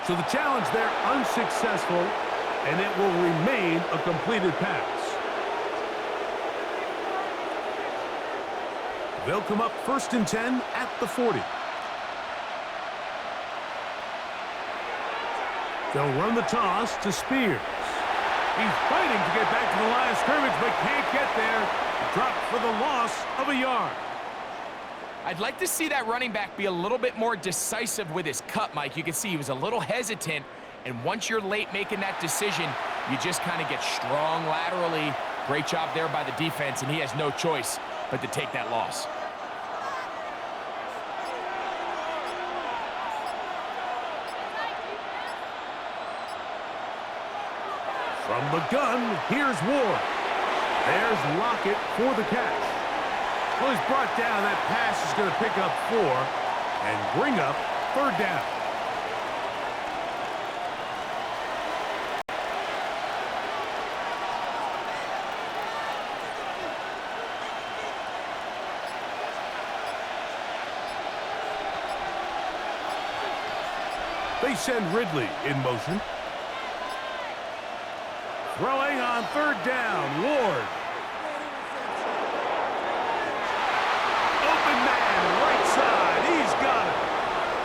B: So the challenge there unsuccessful, and it will remain a completed pass. They'll come up 1st and 10 at the 40. They'll run the toss to Spears. He's fighting to get back to the line of scrimmage, but can't get there. Dropped for the loss of a yard.
C: I'd like to see that running back be a little bit more decisive with his cut, Mike. You can see he was a little hesitant, and once you're late making that decision, you just kind of get strong laterally. Great job there by the defense, and he has no choice but to take that loss.
B: From the gun, here's Ward. There's Lockett for the catch. Well, he's brought down. That pass is going to pick up 4 and bring up 3rd down. They send Ridley in motion. Throwing on 3rd down, Ward. Open man, right side, he's got it.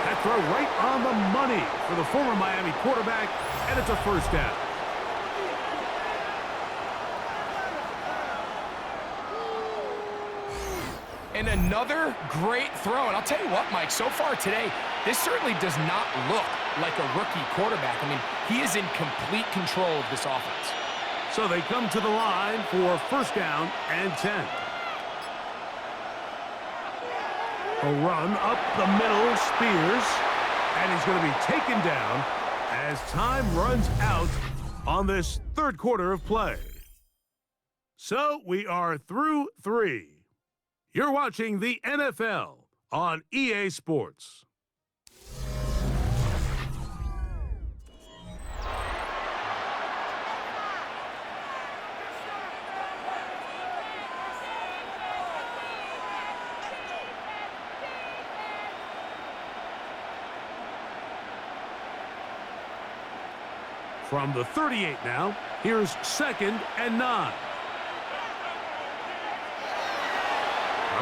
B: That throw right on the money for the former Miami quarterback, and it's a 1st down.
C: And another great throw. And I'll tell you what, Mike, so far today, this certainly does not look like a rookie quarterback. I mean, he is in complete control of this offense.
B: So they come to the line for 1st down and 10. A run up the middle, Spears, and he's going to be taken down as time runs out on this 3rd quarter of play. So we are through 3. You're watching the NFL on EA Sports. From the 38 now, here's 2nd and 9.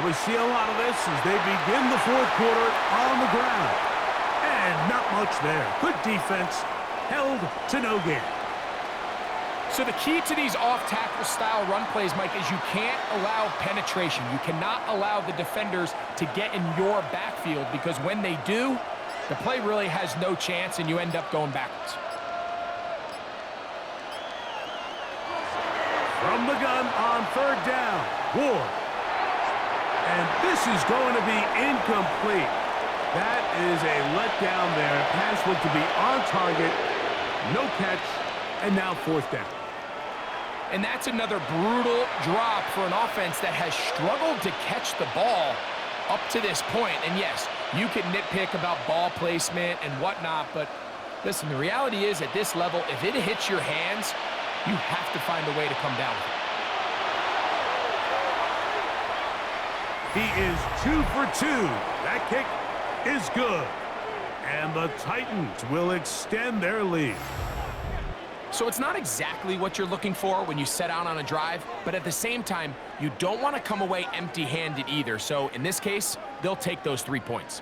B: We see a lot of this as they begin the 4th quarter on the ground. And not much there. Good defense, held to no gain.
C: So the key to these off-tackle style run plays, Mike, is you can't allow penetration. You cannot allow the defenders to get in your backfield, because when they do, the play really has no chance and you end up going backwards.
B: From the gun on 3rd down, Ward. And this is going to be incomplete. That is a letdown there. Pass looked to be on target. No catch. And now 4th down.
C: And that's another brutal drop for an offense that has struggled to catch the ball up to this point. And yes, you can nitpick about ball placement and whatnot, but listen, the reality is at this level, if it hits your hands, you have to find a way to come down with it.
B: He is 2 for 2. That kick is good. And the Titans will extend their lead.
C: So it's not exactly what you're looking for when you set out on a drive, but at the same time, you don't want to come away empty-handed either. So in this case, they'll take those 3 points.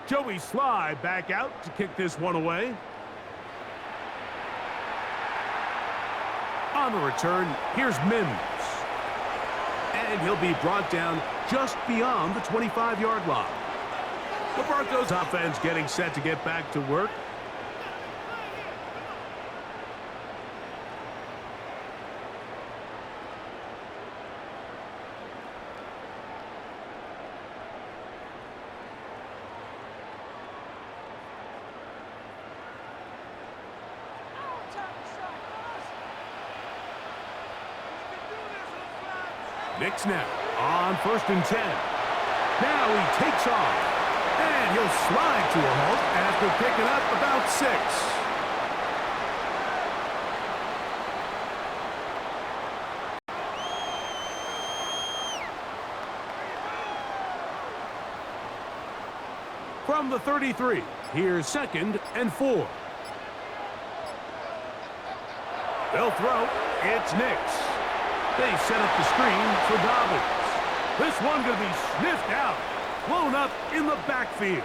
B: Joey Sly back out to kick this one away. On the return, here's Mims. And he'll be brought down just beyond the 25-yard line. The Broncos offense getting set to get back to work. Nick now on 1st and 10. Now he takes off. And he'll slide to a halt after picking up about 6. From the 33, here's 2nd and 4. They'll throw. It's Nix. They set up the screen for Dobbins. This one going to be sniffed out. Blown up in the backfield.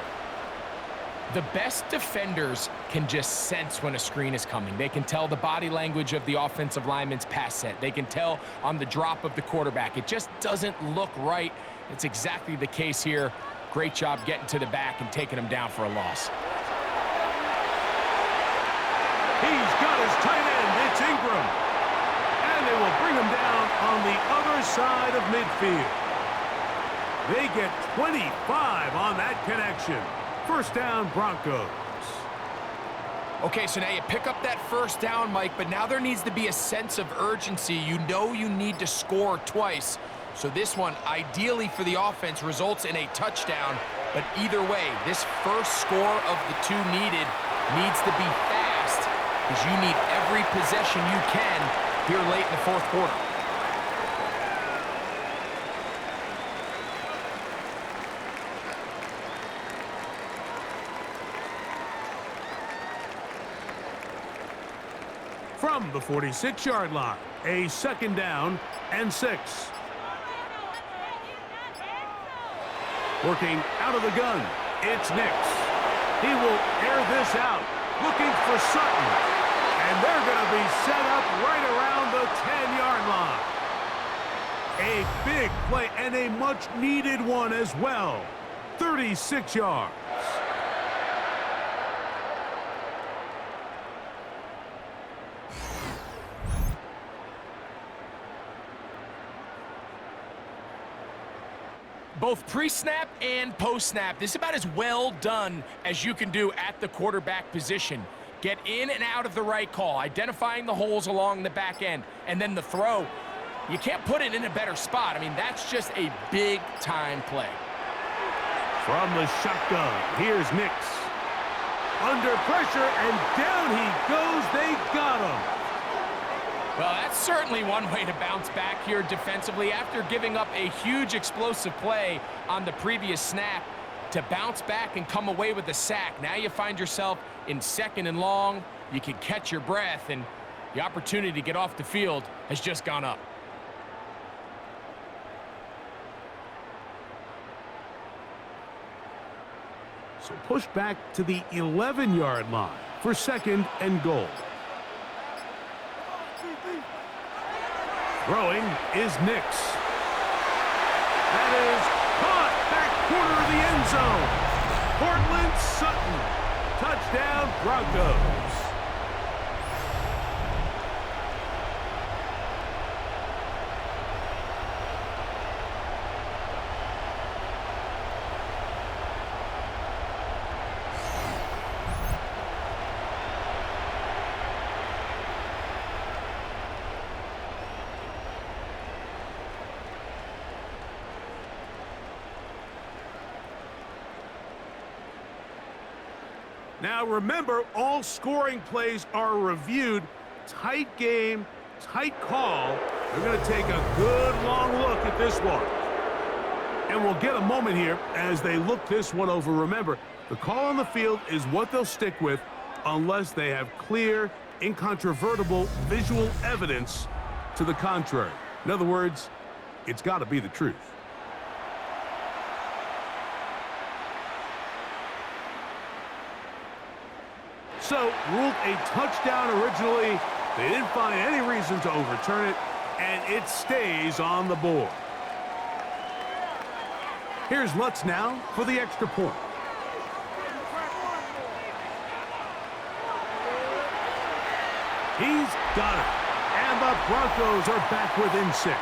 C: The best defenders can just sense when a screen is coming. They can tell the body language of the offensive lineman's pass set. They can tell on the drop of the quarterback. It just doesn't look right. It's exactly the case here. Great job getting to the back and taking him down for a loss.
B: He's got his tight end. It's Ingram. And they will bring him down on the other side of midfield. They get 25 on that connection. 1st down, Broncos.
C: Okay, so now you pick up that 1st down, Mike, but now there needs to be a sense of urgency. You know you need to score twice. So this one, ideally for the offense, results in a touchdown. But either way, this first score of the 2 needed needs to be fast, because you need every possession you can here late in the 4th quarter.
B: From the 46-yard line, a 2nd down and 6. Working out of the gun, it's Nix. He will air this out, looking for Sutton. And they're going to be set up right around the 10-yard line. A big play and a much-needed one as well. 36 yards.
C: Both pre-snap and post-snap, this is about as well done as you can do at the quarterback position. Get in and out of the right call, identifying the holes along the back end, and then the throw. You can't put it in a better spot. I mean, that's just a big-time play.
B: From the shotgun, here's Nix. Under pressure, and down he goes. They got him.
C: Well, that's certainly one way to bounce back here defensively after giving up a huge explosive play on the previous snap. To bounce back and come away with a sack. Now you find yourself in 2nd and long. You can catch your breath, and the opportunity to get off the field has just gone up.
B: So push back to the 11-yard line for 2nd and goal. Throwing is Nix. That is caught back corner of the end zone. Cortland Sutton. Touchdown, Broncos. Now remember, all scoring plays are reviewed. Tight game, tight call. They're going to take a good long look at this one. And we'll get a moment here as they look this one over. Remember, the call on the field is what they'll stick with unless they have clear, incontrovertible visual evidence to the contrary. In other words, it's got to be the truth. So, ruled a touchdown originally. They didn't find any reason to overturn it, and it stays on the board. Here's Lutz now for the extra point. He's got it. And the Broncos are back within 6.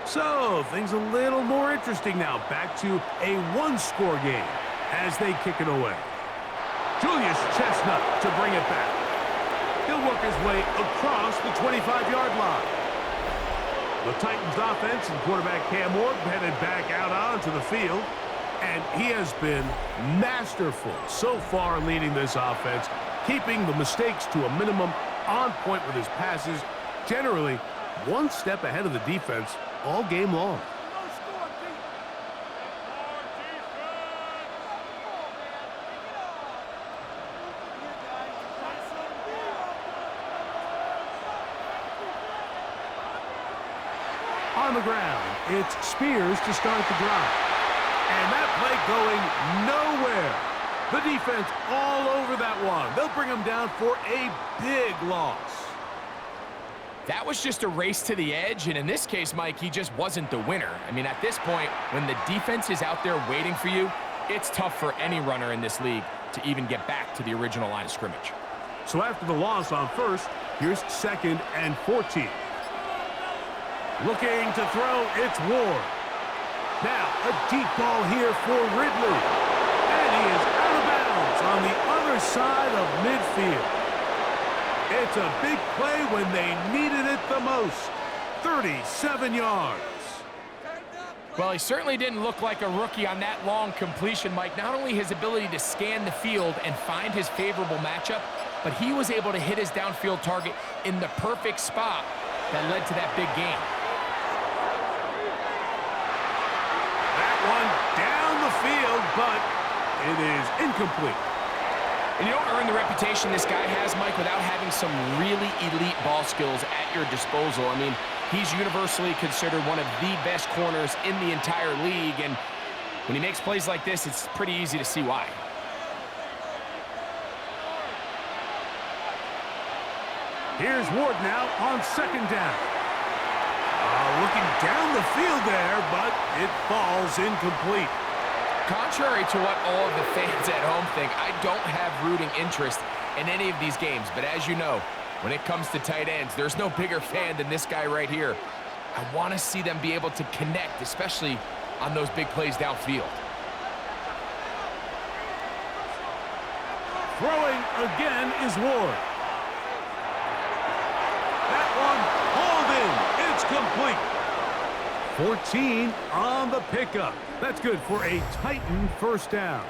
B: So, things a little more interesting now. Back to a one-score game as they kick it away. Julius Chestnut to bring it back. He'll work his way across the 25-yard line. The Titans offense and quarterback Cam Ward headed back out onto the field. And he has been masterful so far leading this offense, keeping the mistakes to a minimum, on point with his passes, generally one step ahead of the defense all game long. On the ground, it's Spears to start the drive. And that play going nowhere. The defense all over that one. They'll bring him down for a big loss.
C: That was just a race to the edge, and in this case, Mike, he just wasn't the winner. I mean, at this point, when the defense is out there waiting for you, it's tough for any runner in this league to even get back to the original line of scrimmage.
B: So after the loss on first, here's 2nd and 14. Looking to throw, it's Ward. Now, a deep ball here for Ridley. And he is out of bounds on the other side of midfield. It's a big play when they needed it the most. 37 yards.
C: Well, he certainly didn't look like a rookie on that long completion, Mike. Not only his ability to scan the field and find his favorable matchup, but he was able to hit his downfield target in the perfect spot that led to that big gain.
B: That one down the field, but it is incomplete.
C: And you don't earn the reputation this guy has, Mike, without having some really elite ball skills at your disposal. I mean, he's universally considered one of the best corners in the entire league, and when he makes plays like this, it's pretty easy to see why.
B: Here's Ward now on 2nd down. Looking down the field there, but it falls incomplete.
C: Contrary to what all of the fans at home think, I don't have rooting interest in any of these games. But as you know, when it comes to tight ends, there's no bigger fan than this guy right here. I want to see them be able to connect, especially on those big plays downfield.
B: Throwing again is Ward. That one hauled in. It's complete. 14 on the pickup. That's good for a Titan first down.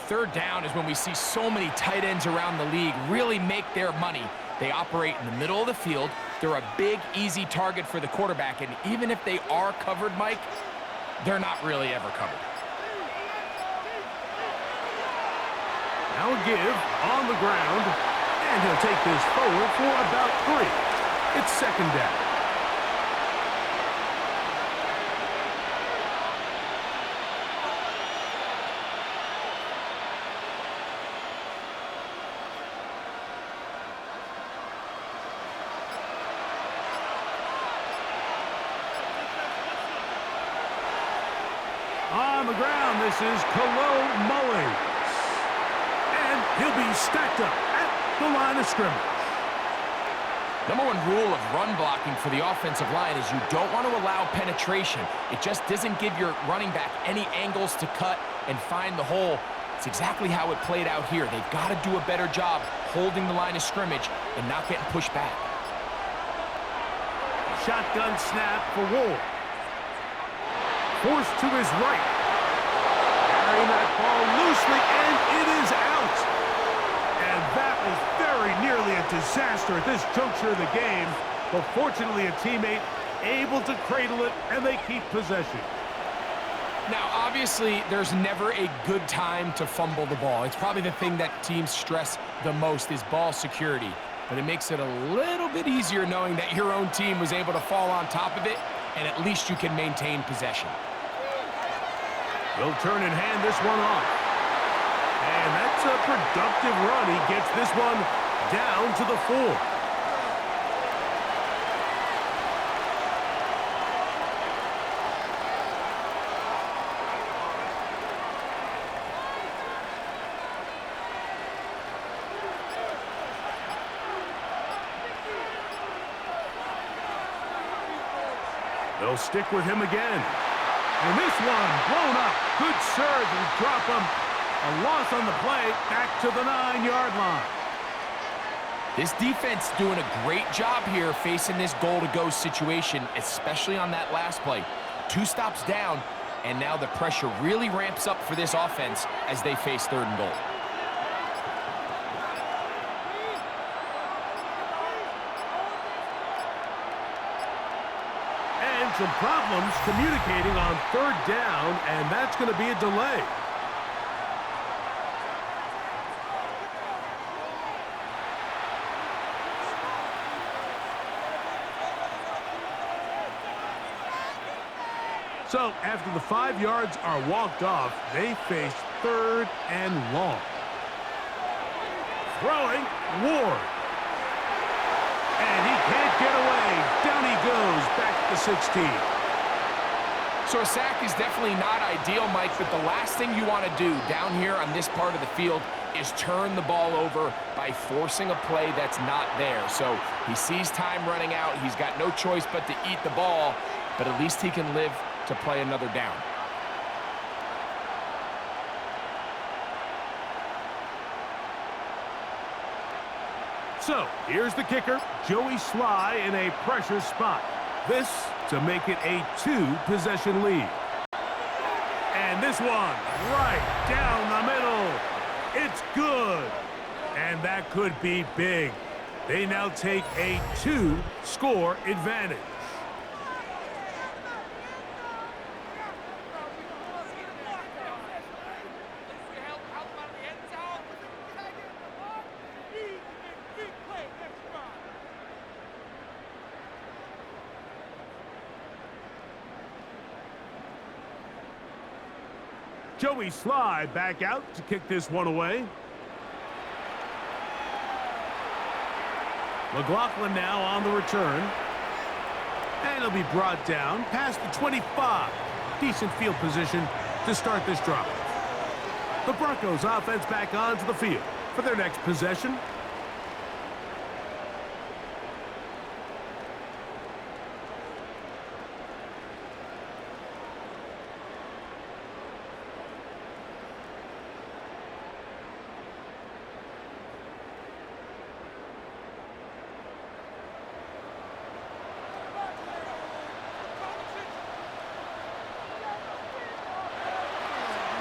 C: 3rd down is when we see so many tight ends around the league really make their money. They operate in the middle of the field. They're a big, easy target for the quarterback, and even if they are covered, Mike, they're not really ever covered.
B: Now a give on the ground, and he'll take this forward for about 3. It's 2nd down. On the ground, this is Khalil Mullins. And he'll be stacked up at the line of scrimmage.
C: Number 1 rule of run blocking for the offensive line is you don't want to allow penetration. It just doesn't give your running back any angles to cut and find the hole. It's exactly how it played out here. They've got to do a better job holding the line of scrimmage and not getting pushed back.
B: Shotgun snap for Ward. Forced to his right. Carrying that ball loosely, and it is out. And that was very nearly a disaster at this juncture of the game. But fortunately, a teammate able to cradle it, and they keep possession.
C: Now, obviously, there's never a good time to fumble the ball. It's probably the thing that teams stress the most is ball security. But it makes it a little bit easier knowing that your own team was able to fall on top of it, and at least you can maintain possession.
B: He'll turn and hand this one off. And that's a productive run. He gets this one down to the 4. They'll stick with him again. And this one blown up. Good surge and drop him. A loss on the play, back to the 9-yard line.
C: This defense doing a great job here facing this goal-to-go situation, especially on that last play. 2 stops down, and now the pressure really ramps up for this offense as they face 3rd and goal.
B: Some problems communicating on 3rd down, and that's going to be a delay. So after the 5 yards are walked off, they face 3rd and long. Throwing, Ward. And he can't get away. Down he goes, back to the 16.
C: So a sack is definitely not ideal, Mike, but the last thing you want to do down here on this part of the field is turn the ball over by forcing a play that's not there. So he sees time running out. He's got no choice but to eat the ball, but at least he can live to play another down.
B: So, here's the kicker, Joey Sly in a pressure spot. This to make it a 2-possession lead. And this one, right down the middle. It's good. And that could be big. They now take a 2-score advantage. Joey Sly back out to kick this one away. McLaughlin now on the return. And he'll be brought down past the 25. Decent field position to start this drive. The Broncos offense back onto the field for their next possession.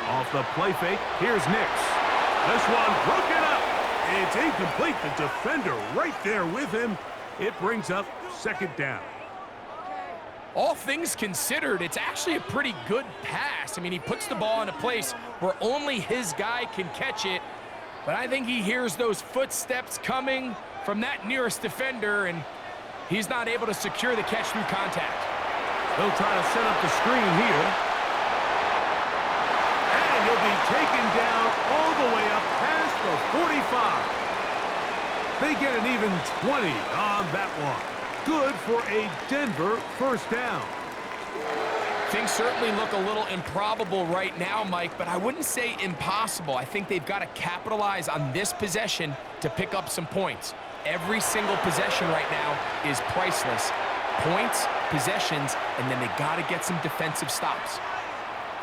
B: Off the play fake, here's Nix. This one broken up. It's incomplete. The defender right there with him. It brings up 2nd down.
C: All things considered, it's actually a pretty good pass. I mean, he puts the ball in a place where only his guy can catch it. But I think he hears those footsteps coming from that nearest defender, and he's not able to secure the catch through contact.
B: They'll try to set up the screen here. He'll be taken down all the way up past the 45. They get an even 20 on that one. Good for a Denver 1st down.
C: Things certainly look a little improbable right now, Mike, but I wouldn't say impossible. I think they've got to capitalize on this possession to pick up some points. Every single possession right now is priceless. Points, possessions, and then they got to get some defensive stops.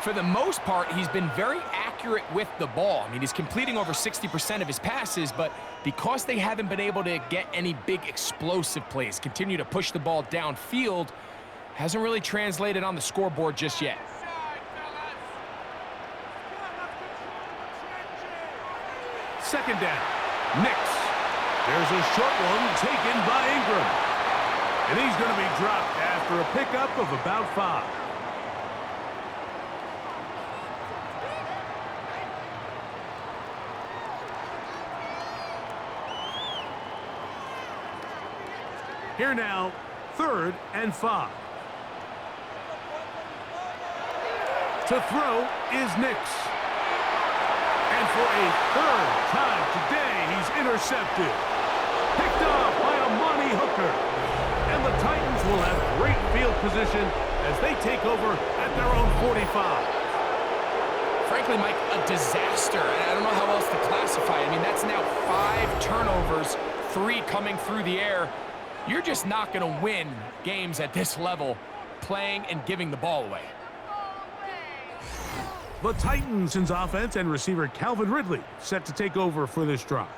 C: For the most part, he's been very accurate with the ball. I mean, he's completing over 60% of his passes, but because they haven't been able to get any big explosive plays, continue to push the ball downfield, hasn't really translated on the scoreboard just yet.
B: Second down, Nix. There's a short one taken by Ingram. And he's going to be dropped after a pickup of about 5. Here now, 3rd and 5. To throw is Nix. And for a 3rd time today, he's intercepted. Picked off by a Monty Hooker. And the Titans will have great field position as they take over at their own 45.
C: Frankly, Mike, a disaster. I don't know how else to classify it. I mean, that's now 5 turnovers, 3 coming through the air. You're just not going to win games at this level playing and giving the ball away.
B: The Titans' offense and receiver Calvin Ridley set to take over for this drive.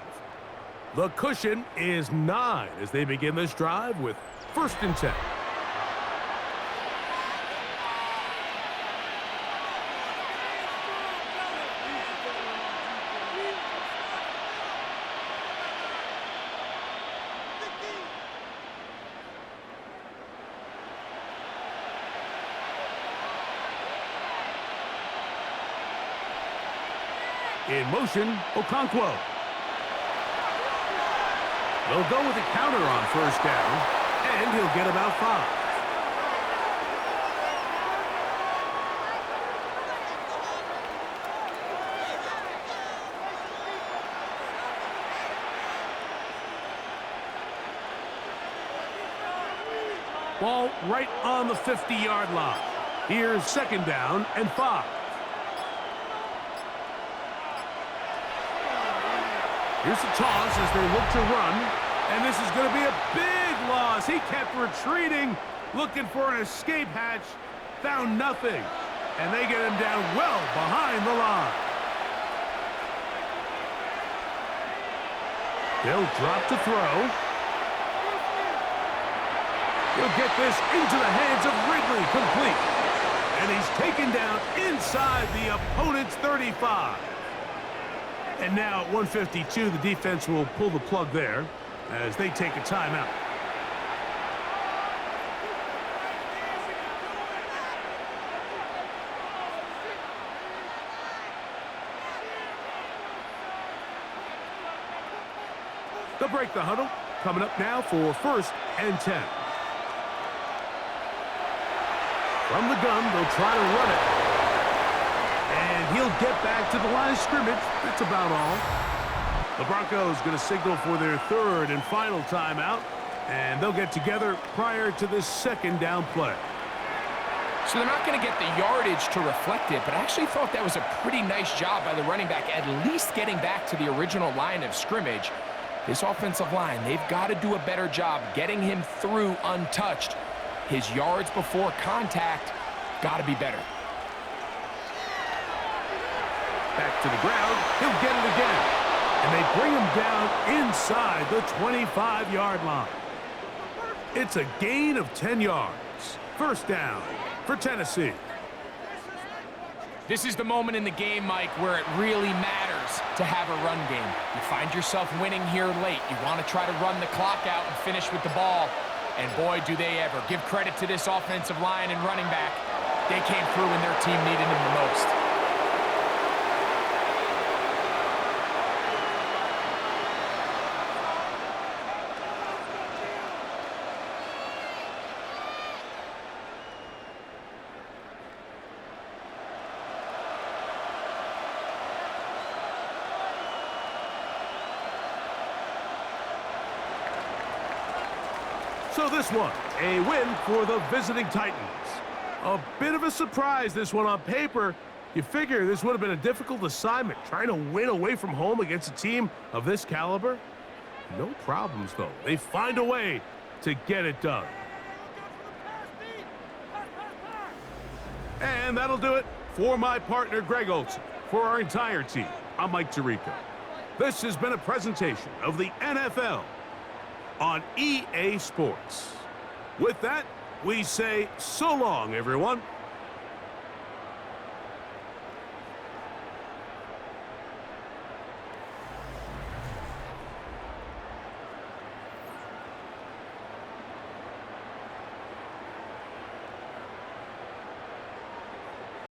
B: The cushion is 9 as they begin this drive with 1st and 10. In motion, Okonkwo. They'll go with a counter on 1st down, and he'll get about 5. Ball right on the 50-yard line. Here's 2nd down and 5. Here's the toss as they look to run, and this is going to be a big loss. He kept retreating, looking for an escape hatch, found nothing, and they get him down well behind the line. They'll drop to throw. He'll get this into the hands of Ridley, complete, and he's taken down inside the opponent's 35. And now at 152, the defense will pull the plug there as they take a timeout. They'll break the huddle. Coming up now for 1st and 10. From the gun, they'll try to run it. And he'll get back to the line of scrimmage. That's about all. The Broncos going to signal for their 3rd and final timeout. And they'll get together prior to this 2nd down play.
C: So they're not going to get the yardage to reflect it, but I actually thought that was a pretty nice job by the running back, at least getting back to the original line of scrimmage. This offensive line, they've got to do a better job getting him through untouched. His yards before contact got to be better.
B: Back to the ground, he'll get it again. And they bring him down inside the 25-yard line. It's a gain of 10 yards. 1st down for Tennessee.
C: This is the moment in the game, Mike, where it really matters to have a run game. You find yourself winning here late. You want to try to run the clock out and finish with the ball. And boy, do they ever. Give credit to this offensive line and running back. They came through when their team needed them the most.
B: So this one, a win for the visiting Titans. A bit of a surprise, this one on paper. You figure this would have been a difficult assignment, trying to win away from home against a team of this caliber. No problems, though. They find a way to get it done. And that'll do it for my partner, Greg Olson. For our entire team, I'm Mike Tirico. This has been a presentation of the NFL on EA Sports. With that, we say so long, everyone.